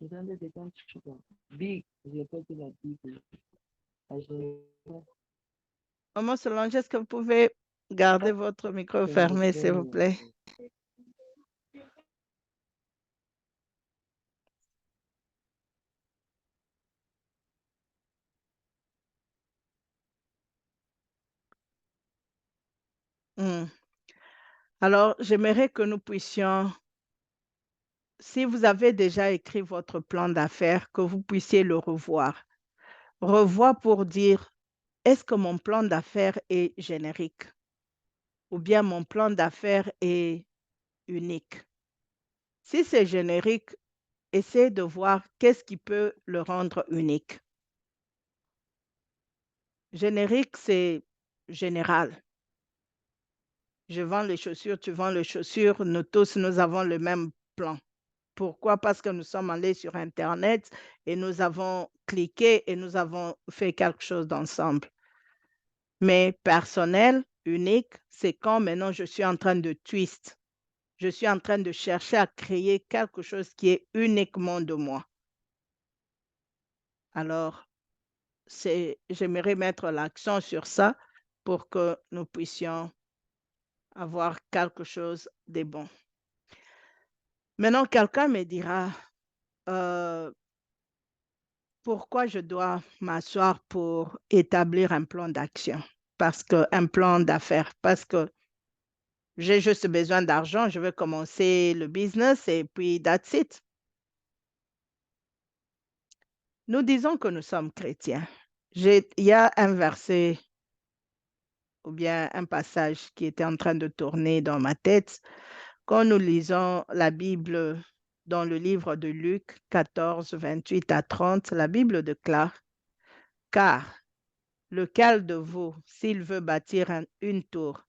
Usando de tanto chuva. Big, j'ai pas de la Bible. Ah, j'ai Maman Solange, est-ce que vous pouvez garder votre micro fait une fermé, s'il vous lecture. plaît? Hmm. Alors, j'aimerais que nous puissions, si vous avez déjà écrit votre plan d'affaires, que vous puissiez le revoir. Revoir pour dire, est-ce que mon plan d'affaires est générique ou bien mon plan d'affaires est unique? Si c'est générique, essayez de voir qu'est-ce qui peut le rendre unique. Générique, c'est général. Je vends les chaussures, tu vends les chaussures, nous tous, nous avons le même plan. Pourquoi? Parce que nous sommes allés sur Internet et nous avons cliqué et nous avons fait quelque chose d'ensemble. Mais personnel, unique, c'est quand maintenant je suis en train de twist. Je suis en train de chercher à créer quelque chose qui est uniquement de moi. Alors, j'aimerais mettre l'accent sur ça pour que nous puissions avoir quelque chose de bon. Maintenant, quelqu'un me dira, euh, pourquoi je dois m'asseoir pour établir un plan d'action? Un plan d'affaires, parce que j'ai juste besoin d'argent, je veux commencer le business et puis that's it. Nous disons que nous sommes chrétiens. Il y a un verset ou bien un passage qui était en train de tourner dans ma tête quand nous lisons la Bible dans le livre de Luc 14, 28 à 30. La Bible déclare, car lequel de vous, s'il veut bâtir une tour,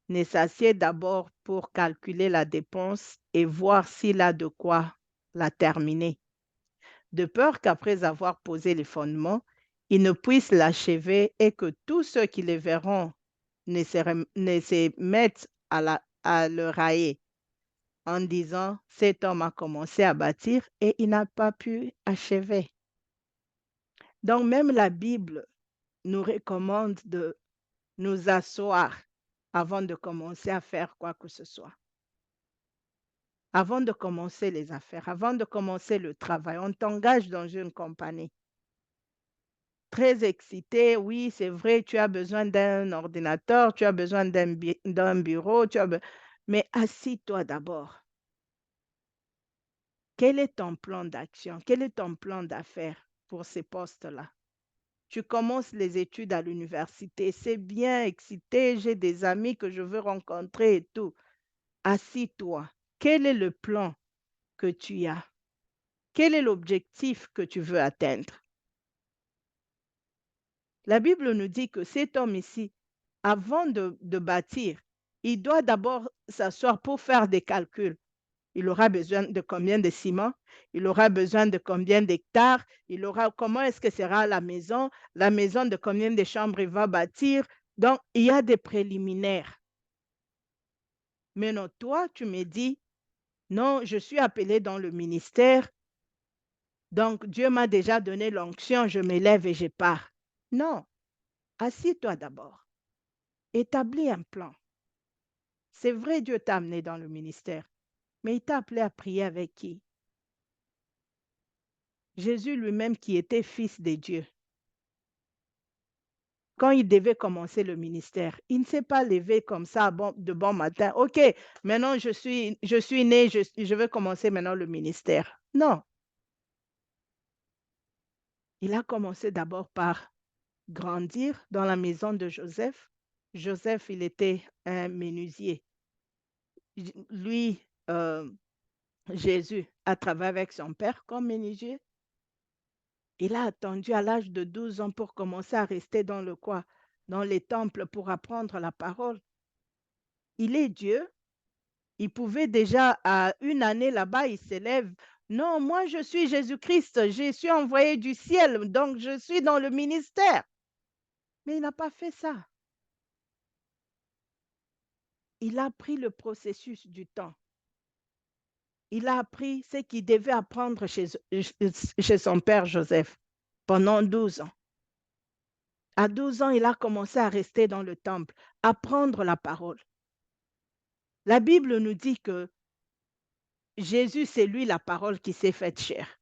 ne s'assied d'abord pour calculer la dépense et voir s'il a de quoi la terminer, de peur qu'après avoir posé les fondements, il ne puisse l'achever et que tous ceux qui le verront ne se mettent à le railler en disant, cet homme a commencé à bâtir et il n'a pas pu achever. Donc même la Bible nous recommande de nous asseoir avant de commencer à faire quoi que ce soit. Avant de commencer les affaires, avant de commencer le travail, on t'engage dans une compagnie. Très excité, oui, c'est vrai, tu as besoin d'un ordinateur, tu as besoin d'un bureau, mais assis-toi d'abord. Quel est ton plan d'action? Quel est ton plan d'affaires pour ces postes-là? Tu commences les études à l'université, c'est bien excité, j'ai des amis que je veux rencontrer et tout. Assis-toi. Quel est le plan que tu as? Quel est l'objectif que tu veux atteindre? La Bible nous dit que cet homme ici, avant de bâtir, il doit d'abord s'asseoir pour faire des calculs. Il aura besoin de combien de ciment? Il aura besoin de combien d'hectares? Comment est-ce que sera la maison de combien de chambres il va bâtir? Donc, il y a des préliminaires. Mais non, toi, tu me dis, non, je suis appelé dans le ministère, donc Dieu m'a déjà donné l'onction, je me lève et je pars. Non, assieds-toi d'abord. Établis un plan. C'est vrai, Dieu t'a amené dans le ministère, mais il t'a appelé à prier avec qui? Jésus lui-même qui était fils de Dieu. Quand il devait commencer le ministère, il ne s'est pas levé comme ça de bon matin. OK, maintenant je suis né, je veux commencer maintenant le ministère. Non, il a commencé d'abord par grandir dans la maison de Joseph. Joseph, il était un menuisier. Lui, Jésus, a travaillé avec son père comme menuisier. Il a attendu à l'âge de 12 ans pour commencer à rester dans le quoi? Dans les temples pour apprendre la parole. Il est Dieu. Il pouvait déjà, à une année là-bas, il s'élève. Non, moi je suis Jésus-Christ, je suis envoyé du ciel, donc je suis dans le ministère. Mais il n'a pas fait ça. Il a pris le processus du temps. Il a appris ce qu'il devait apprendre chez son père Joseph pendant 12 ans. À 12 ans, il a commencé à rester dans le temple, apprendre la parole. La Bible nous dit que Jésus, c'est lui la parole qui s'est faite chair.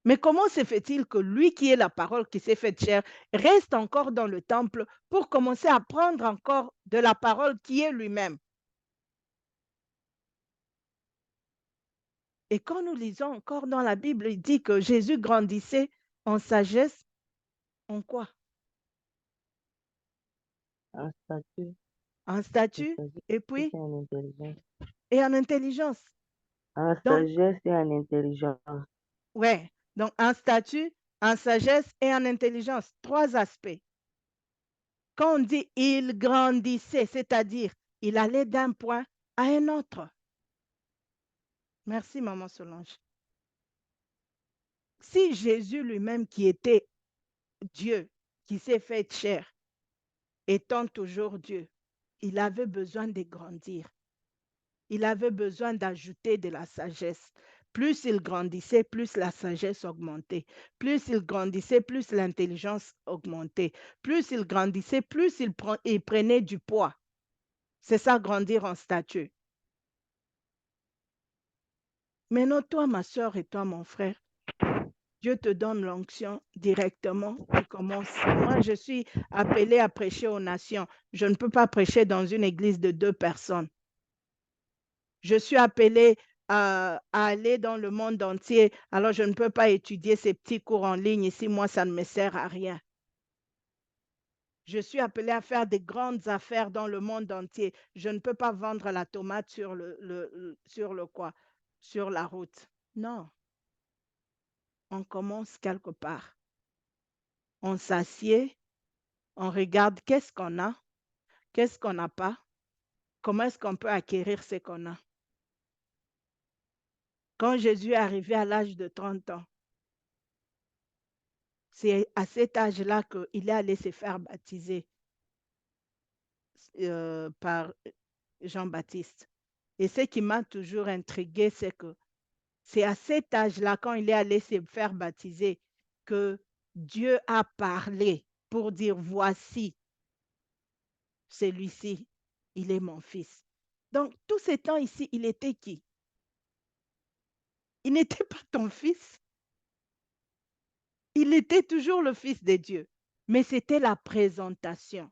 Mais comment se fait-il que lui qui est la parole qui s'est faite chair reste encore dans le temple pour commencer à apprendre encore de la parole qui est lui-même? Et quand nous lisons encore dans la Bible, il dit que Jésus grandissait en sagesse, en quoi? En statut, En en statut, sagesse et puis, et en intelligence. et en intelligence. En Donc, sagesse et en intelligence. ouais, donc en statut, en sagesse et en intelligence, 3 aspects. Quand on dit il grandissait, c'est-à-dire il allait d'un point à un autre. Merci, maman Solange. Si Jésus lui-même, qui était Dieu, qui s'est fait chair, étant toujours Dieu, il avait besoin de grandir. Il avait besoin d'ajouter de la sagesse. Plus il grandissait, plus la sagesse augmentait. Plus il grandissait, plus l'intelligence augmentait. Plus il grandissait, plus il prenait du poids. C'est ça, grandir en statut. Maintenant, toi, ma soeur, et toi, mon frère, Dieu te donne l'onction directement. Tu commences. Moi, je suis appelée à prêcher aux nations. Je ne peux pas prêcher dans une église de 2 personnes. Je suis appelée à aller dans le monde entier. Alors, je ne peux pas étudier ces petits cours en ligne ici. Moi, ça ne me sert à rien. Je suis appelée à faire des grandes affaires dans le monde entier. Je ne peux pas vendre la tomate sur le quoi? Sur la route. Non, on commence quelque part. On s'assied, on regarde qu'est-ce qu'on n'a pas, comment est-ce qu'on peut acquérir ce qu'on a. Quand Jésus est arrivé à l'âge de 30 ans, c'est à cet âge-là qu'il est allé se faire baptiser par Jean-Baptiste. Et ce qui m'a toujours intrigué, c'est que c'est à cet âge-là, quand il est allé se faire baptiser, que Dieu a parlé pour dire, voici, celui-ci, il est mon fils. Donc, tout ce temps ici, il était qui? Il n'était pas ton fils. Il était toujours le fils de Dieu. Mais c'était la présentation.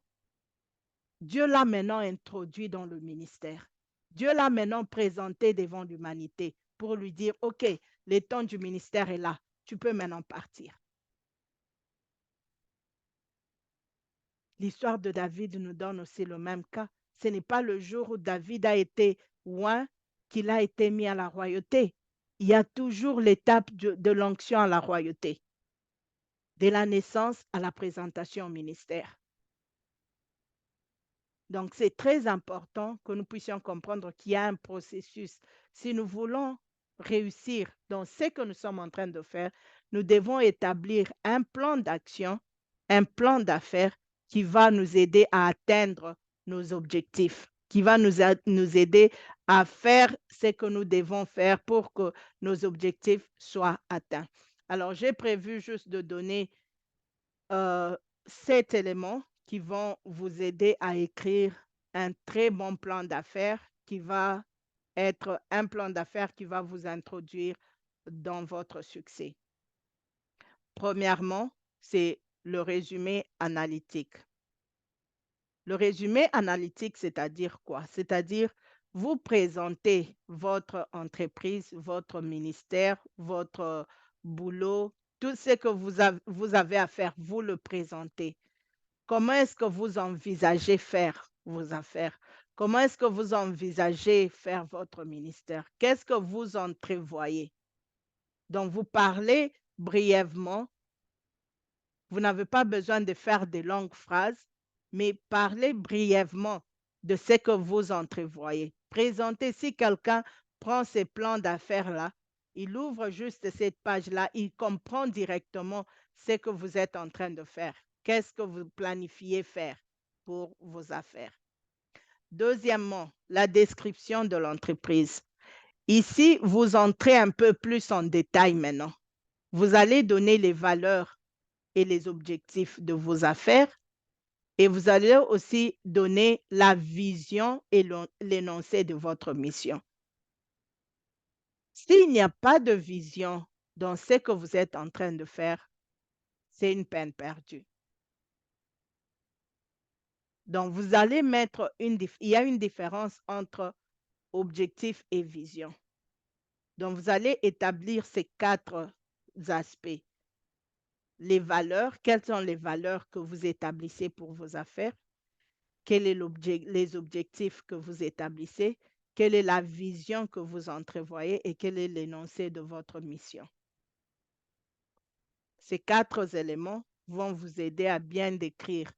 Dieu l'a maintenant introduit dans le ministère. Dieu l'a maintenant présenté devant l'humanité pour lui dire, OK, le temps du ministère est là. Tu peux maintenant partir. L'histoire de David nous donne aussi le même cas. Ce n'est pas le jour où David a été oint qu'il a été mis à la royauté. Il y a toujours l'étape de l'onction à la royauté, de la naissance à la présentation au ministère. Donc, c'est très important que nous puissions comprendre qu'il y a un processus. Si nous voulons réussir dans ce que nous sommes en train de faire, nous devons établir un plan d'action, un plan d'affaires qui va nous aider à atteindre nos objectifs, qui va nous aider à faire ce que nous devons faire pour que nos objectifs soient atteints. Alors, j'ai prévu juste de donner 7 éléments qui vont vous aider à écrire un très bon plan d'affaires qui va être un plan d'affaires qui va vous introduire dans votre succès. Premièrement, c'est le résumé analytique. Le résumé analytique, c'est-à-dire quoi? C'est-à-dire vous présentez votre entreprise, votre ministère, votre boulot, tout ce que vous avez à faire, vous le présentez. Comment est-ce que vous envisagez faire vos affaires? Comment est-ce que vous envisagez faire votre ministère? Qu'est-ce que vous entrevoyez? Donc, vous parlez brièvement. Vous n'avez pas besoin de faire de longues phrases, mais parlez brièvement de ce que vous entrevoyez. Présentez, si quelqu'un prend ces plans d'affaires-là, il ouvre juste cette page-là, il comprend directement ce que vous êtes en train de faire. Qu'est-ce que vous planifiez faire pour vos affaires? Deuxièmement, la description de l'entreprise. Ici, vous entrez un peu plus en détail maintenant. Vous allez donner les valeurs et les objectifs de vos affaires et vous allez aussi donner la vision et l'énoncé de votre mission. S'il n'y a pas de vision dans ce que vous êtes en train de faire, c'est une peine perdue. Donc, vous allez mettre il y a une différence entre objectif et vision. Donc, vous allez établir ces 4 aspects. Les valeurs, quelles sont les valeurs que vous établissez pour vos affaires? Quels sont les objectifs que vous établissez? Quelle est la vision que vous entrevoyez et quel est l'énoncé de votre mission? Ces 4 éléments vont vous aider à bien décrire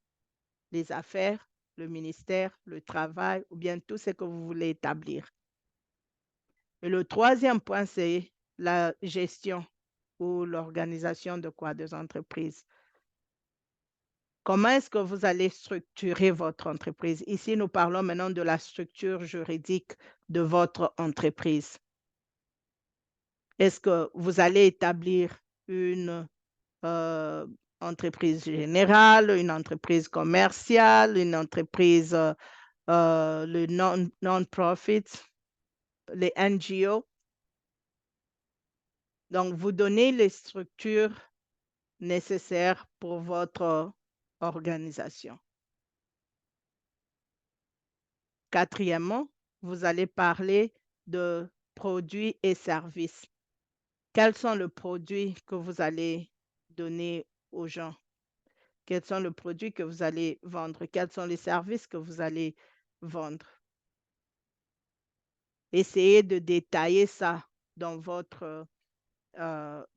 les affaires, le ministère, le travail ou bien tout ce que vous voulez établir. Et le troisième point, c'est la gestion ou l'organisation de quoi? Des entreprises. Comment est-ce que vous allez structurer votre entreprise? Ici, nous parlons maintenant de la structure juridique de votre entreprise. Est-ce que vous allez établir une entreprise générale, une entreprise commerciale, une entreprise, le non-profit, les NGO? Donc, vous donnez les structures nécessaires pour votre organisation. Quatrièmement, vous allez parler de produits et services. Quels sont les produits que vous allez donner aux gens? Quels sont les produits que vous allez vendre? Quels sont les services que vous allez vendre? Essayez de détailler ça dans votre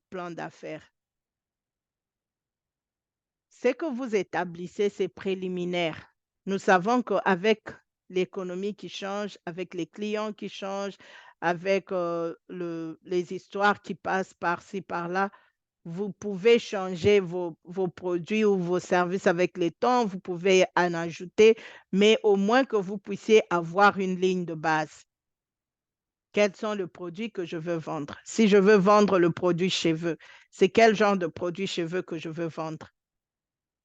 plan d'affaires. Ce que vous établissez, c'est préliminaire. Nous savons qu'avec l'économie qui change, avec les clients qui changent, avec les histoires qui passent par-ci, par-là, vous pouvez changer vos produits ou vos services avec le temps, vous pouvez en ajouter, mais au moins que vous puissiez avoir une ligne de base. Quels sont les produits que je veux vendre? Si je veux vendre le produit cheveux, c'est quel genre de produit cheveux que je veux vendre?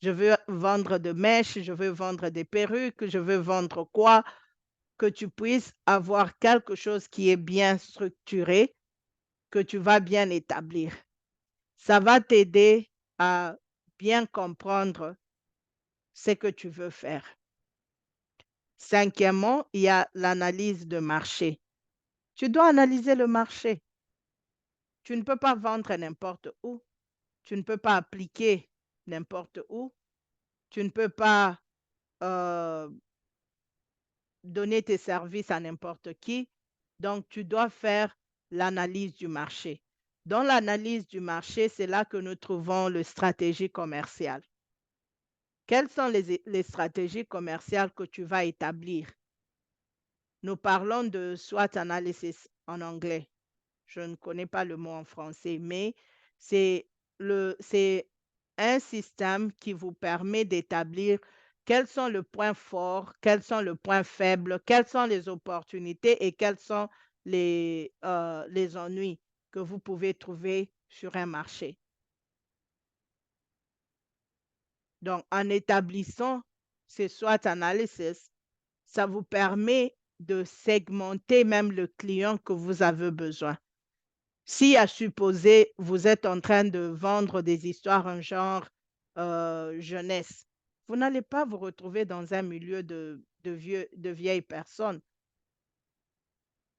Je veux vendre de mèches, je veux vendre des perruques, je veux vendre quoi? Que tu puisses avoir quelque chose qui est bien structuré, que tu vas bien établir. Ça va t'aider à bien comprendre ce que tu veux faire. Cinquièmement, il y a l'analyse de marché. Tu dois analyser le marché. Tu ne peux pas vendre n'importe où. Tu ne peux pas appliquer n'importe où. Tu ne peux pas euh, donner tes services à n'importe qui. Donc, tu dois faire l'analyse du marché. Dans l'analyse du marché, c'est là que nous trouvons le stratégie commerciale. Quelles sont les stratégies commerciales que tu vas établir? Nous parlons de SWOT analysis en anglais. Je ne connais pas le mot en français, mais c'est un système qui vous permet d'établir quels sont les points forts, quels sont les points faibles, quelles sont les opportunités et quels sont les ennuis que vous pouvez trouver sur un marché. Donc, en établissant ces SWOT analysis, ça vous permet de segmenter même le client que vous avez besoin. Si, à supposer, vous êtes en train de vendre des histoires en genre jeunesse, vous n'allez pas vous retrouver dans un milieu de vieilles personnes.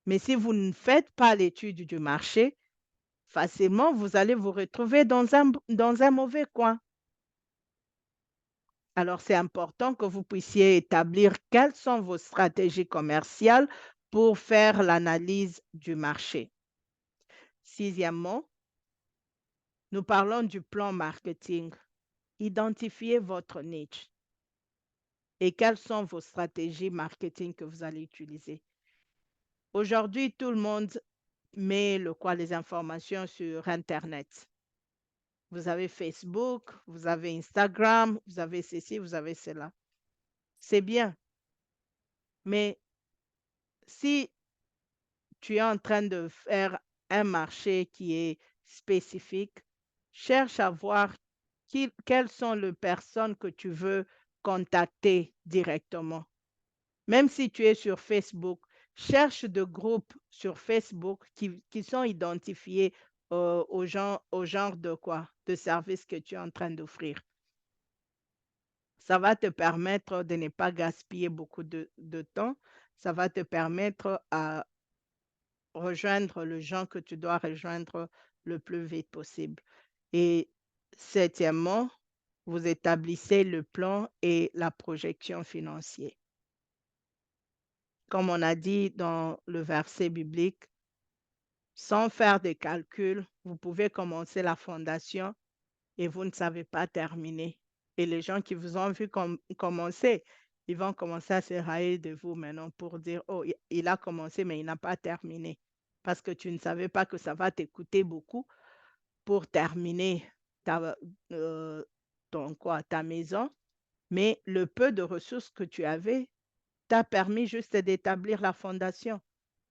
Mais si vous ne faites pas l'étude du marché, facilement, vous allez vous retrouver dans un mauvais coin. Alors, c'est important que vous puissiez établir quelles sont vos stratégies commerciales pour faire l'analyse du marché. Sixièmement, nous parlons du plan marketing. Identifiez votre niche et quelles sont vos stratégies marketing que vous allez utiliser. Aujourd'hui, tout le monde met les informations sur Internet. Vous avez Facebook, vous avez Instagram, vous avez ceci, vous avez cela. C'est bien. Mais si tu es en train de faire un marché qui est spécifique, cherche à voir quelles sont les personnes que tu veux contacter directement. Même si tu es sur Facebook, cherche de groupes sur Facebook qui sont identifiés au genre de quoi, de service que tu es en train d'offrir. Ça va te permettre de ne pas gaspiller beaucoup de temps. Ça va te permettre à rejoindre le gens que tu dois rejoindre le plus vite possible. Et septièmement, vous établissez le plan et la projection financière. Comme on a dit dans le verset biblique, sans faire de calcul, vous pouvez commencer la fondation et vous ne savez pas terminer. Et les gens qui vous ont vu commencer, ils vont commencer à se railler de vous maintenant pour dire, oh, il a commencé, mais il n'a pas terminé. Parce que tu ne savais pas que ça va te coûter beaucoup pour terminer ta, euh, ta maison, mais le peu de ressources que tu avais t'a permis juste d'établir la fondation.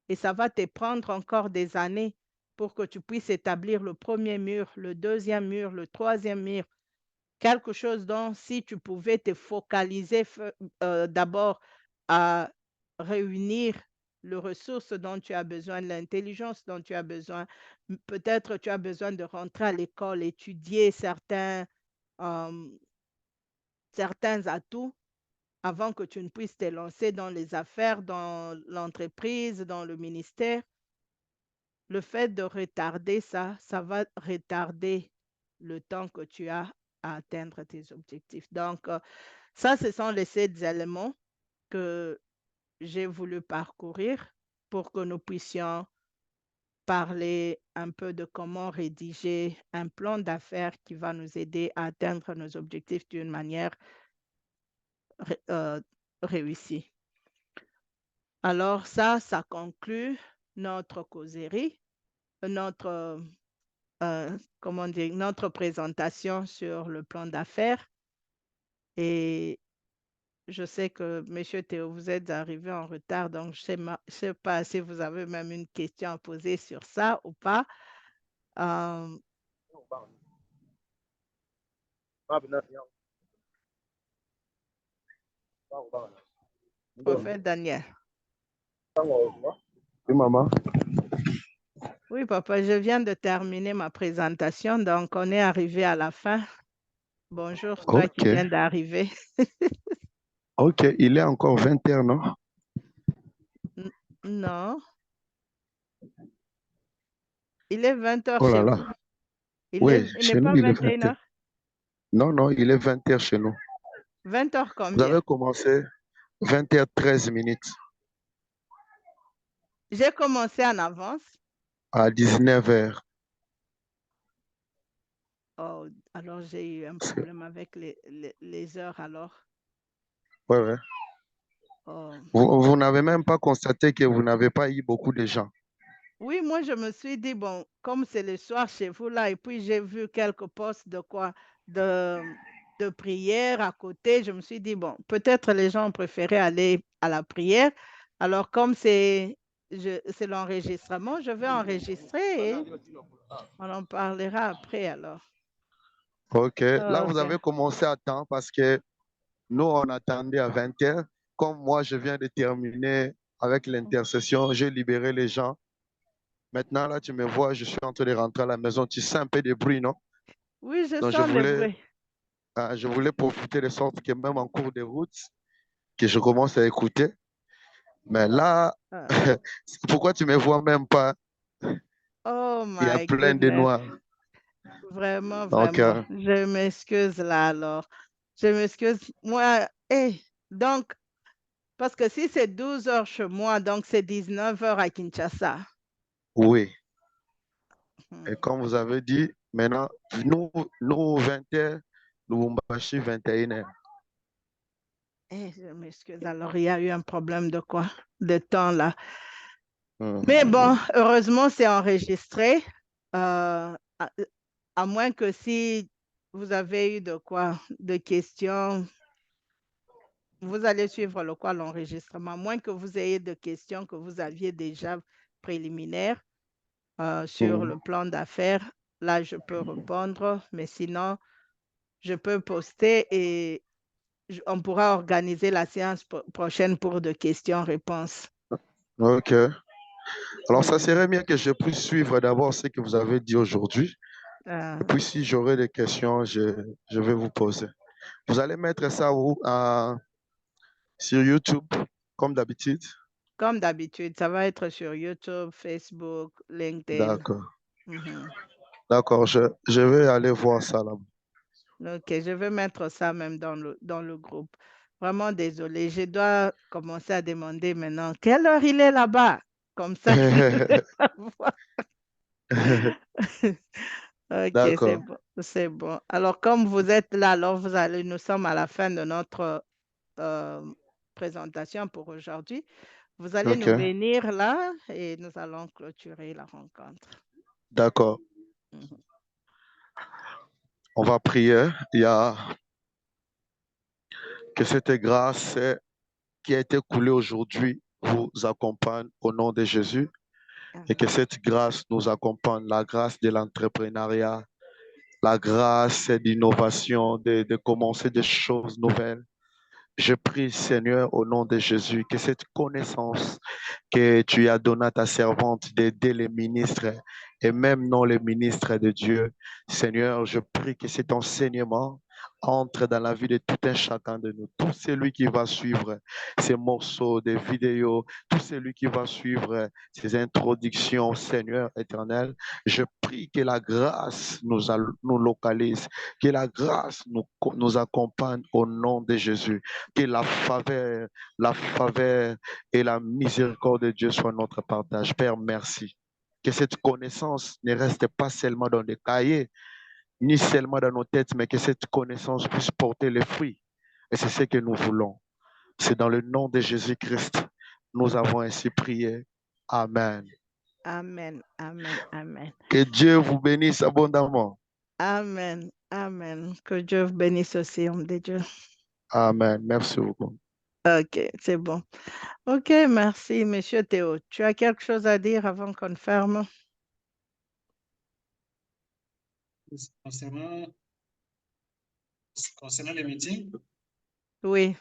Et ça va te prendre encore des années pour que tu puisses établir le premier mur, le deuxième mur, le troisième mur. Quelque chose dont si tu pouvais te focaliser d'abord à réunir les ressources dont tu as besoin, l'intelligence dont tu as besoin. Peut-être tu as besoin de rentrer à l'école, étudier euh, certains atouts avant que tu ne puisses te lancer dans les affaires, dans l'entreprise, dans le ministère. Le fait de retarder ça, ça va retarder le temps que tu as à atteindre tes objectifs. Donc, ça, ce sont les 7 éléments que j'ai voulu parcourir pour que nous puissions parler un peu de comment rédiger un plan d'affaires qui va nous aider à atteindre nos objectifs d'une manière réussie. Alors ça conclut notre causerie, notre, comment dire, notre présentation sur le plan d'affaires. Et je sais que, Monsieur Théo, vous êtes arrivé en retard, donc je ne sais pas si vous avez même une question à poser sur ça ou pas. Euh, Prophète Daniel. Oui, maman. Oui, papa, je viens de terminer ma présentation, donc on est arrivé à la fin. Bonjour, toi qui Ok. viens d'arriver. Ok, il est encore 20 h, non? Non, il est 20 h Oh chez là vous. là. Il Oui, n'est chez nous, pas il est 21 20 h. heures. Non, non, il est 20 h chez nous. 20 heures Vous combien? avez commencé 20 h 13 minutes J'ai commencé en avance. à 19 h. Oh, alors j'ai eu un problème avec les heures alors. Ouais, ouais. Oh. Vous n'avez même pas constaté que vous n'avez pas eu beaucoup de gens. Oui, moi je me suis dit, bon, comme c'est le soir chez vous là, et puis j'ai vu quelques postes de quoi, de prière à côté, je me suis dit, bon, peut-être les gens ont préféré aller à la prière. Alors comme c'est l'enregistrement, je vais enregistrer et on en parlera après alors. Ok, là, vous OK. avez commencé à temps parce que nous, on attendait à 20 h. Comme moi, je viens de terminer avec l'intercession, j'ai libéré les gens. Maintenant, là, tu me vois, je suis en train de rentrer à la maison. Tu sens un peu de bruit, non? Oui, je Donc, sens le bruit. je voulais profiter de sorte que même en cours de route, que je commence à écouter. Mais là, Ah. pourquoi tu me vois même pas? Oh Il y a my plein de goodness. noirs. Vraiment, Donc, vraiment. Je m'excuse là alors. Je m'excuse. Moi, donc, parce que si c'est 12 heures chez moi, donc c'est 19 heures à Kinshasa. oui. Hmm. Et comme vous avez dit, maintenant, nous 20 h, Lubumbashi 21 h. Je m'excuse. Alors, il y a eu un problème de quoi? De temps là. Mais Mhm. bon, heureusement, c'est enregistré. À moins que si vous avez eu de quoi, de questions, vous allez suivre le quoi, l'enregistrement. À moins que vous ayez des questions que vous aviez déjà préliminaires sur Mhm. le plan d'affaires, là, je peux répondre, mais sinon, je peux poster et on pourra organiser la séance prochaine pour de questions-réponses. Ok. Alors, ça Oui. serait bien que je puisse suivre d'abord ce que vous avez dit aujourd'hui. Et Euh, puis, si j'aurai des questions, je vais vous poser. Vous allez mettre ça où? Sur YouTube, comme d'habitude? Comme d'habitude, ça va être sur YouTube, Facebook, LinkedIn. D'accord. Mhm. D'accord, je vais aller voir ça là. Ok, je vais mettre ça même dans le groupe. Vraiment désolée, je dois commencer à demander maintenant quelle heure il est là-bas. Comme ça, je vais savoir. Ok, c'est D'accord. bon, c'est bon. Alors, comme vous êtes là, alors nous sommes à la fin de notre euh, présentation pour aujourd'hui. Vous allez Ok. nous bénir là et nous allons clôturer la rencontre. D'accord. Mhm. On va prier. Il y a que cette grâce qui a été coulée aujourd'hui vous accompagne au nom de Jésus et que Amen. cette grâce nous accompagne, la grâce de l'entrepreneuriat, la grâce d'innovation, de commencer des choses nouvelles. Je prie, Seigneur, au nom de Jésus, que cette connaissance que tu as donnée à ta servante d'aider les ministres et même non les ministres de Dieu, Seigneur, je prie que cet enseignement entre dans la vie de tout un chacun de nous. Tout celui qui va suivre ces morceaux de vidéos, tout celui qui va suivre ces introductions, Seigneur éternel, je prie que la grâce nous localise, que la grâce nous accompagne au nom de Jésus, que la faveur et la miséricorde de Dieu soient notre partage. Père, merci. Que cette connaissance ne reste pas seulement dans des cahiers, ni seulement dans nos têtes, mais que cette connaissance puisse porter les fruits. Et c'est ce que nous voulons. C'est dans le nom de Jésus-Christ. Nous avons ainsi prié. Amen. Amen, amen, amen. Que Dieu vous bénisse abondamment. Amen, amen. Que Dieu vous bénisse aussi, homme de Dieu. Amen. Merci beaucoup. Ok, c'est bon. Ok, merci, Monsieur Théo. Tu as quelque chose à dire avant qu'on ferme? Concernant, concernant les meetings, Oui.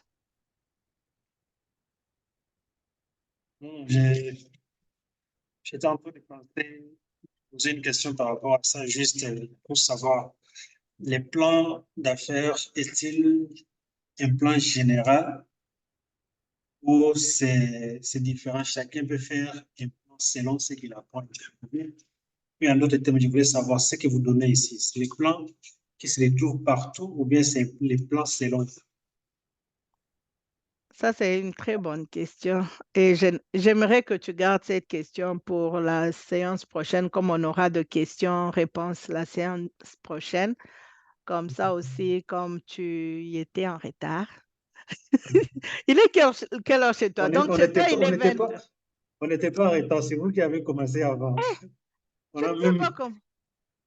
j'étais en train de penser, poser une question par rapport à ça, juste pour savoir, les plans d'affaires, est-il un plan général ou c'est différent? Chacun peut faire un plan selon ce qu'il apprend. Puis en d'autres termes, je voulais savoir ce que vous donnez ici. C'est les plans qui se retrouvent partout ou bien c'est les plans selon? Ça, c'est une très bonne question. Et j'aimerais que tu gardes cette question pour la séance prochaine, comme on aura de questions-réponses la séance prochaine. Comme ça aussi, comme tu y étais en retard. Il est quelle heure chez toi? Donc, On chez n'était toi, pas, il est 20 heures. on n'était pas en retard. C'est vous qui avez commencé avant. Je On a ne sais pas même, comment. Donc,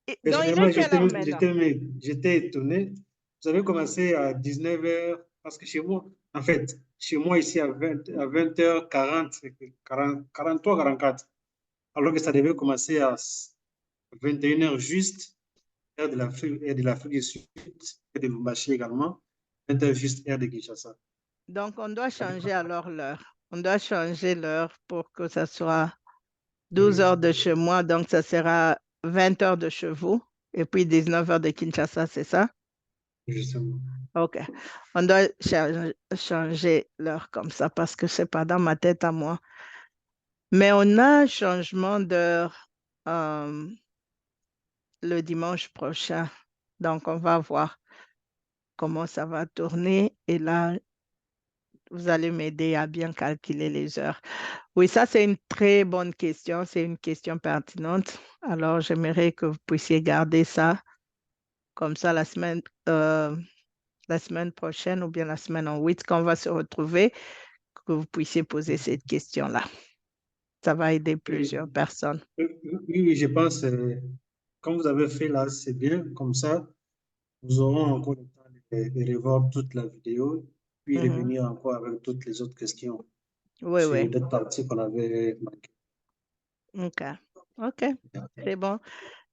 il est personnellement, quelle heure maintenant? j'étais étonné. Vous avez commencé à 19h parce que chez moi, en fait, chez moi ici à 20h40, 43, 44, alors que ça devait commencer à 21h juste, heure de l'Afrique du Sud, et de Lubumbashi également, 20h juste, heure de Kinshasa. Donc, on doit changer alors l'heure. On doit changer l'heure pour que ça soit 12 Oui, heures de chez moi. Donc, ça sera 20 heures de chez vous. Et puis 19 heures de Kinshasa, c'est ça? justement. OK. On doit changer l'heure comme ça parce que c'est pas dans ma tête à moi. Mais on a un changement d'heure euh, le dimanche prochain. Donc, on va voir comment ça va tourner. Et là, vous allez m'aider à bien calculer les heures. Oui, ça, c'est une très bonne question. C'est une question pertinente. Alors, j'aimerais que vous puissiez garder ça comme ça la semaine prochaine ou bien la semaine en 8, quand on va se retrouver, que vous puissiez poser cette question-là. Ça va aider Oui, plusieurs personnes. oui, je pense, comme vous avez fait là, c'est bien. Comme ça, nous aurons encore le temps de revoir toute la vidéo, puis Mhm. revenir encore avec toutes les autres questions Oui, oui. sur d'autres parties qu'on avait manquées. OK. OK. C'est bon.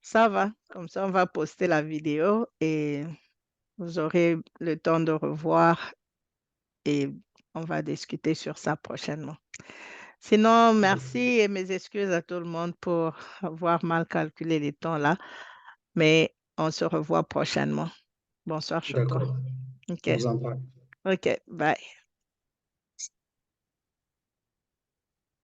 Ça va. Comme ça, on va poster la vidéo et vous aurez le temps de revoir et on va discuter sur ça prochainement. Sinon, merci et mes excuses à tout le monde pour avoir mal calculé les temps là, mais on se revoit prochainement. Bonsoir, Choco. D'accord. OK. Je vous en prie. OK. Bye.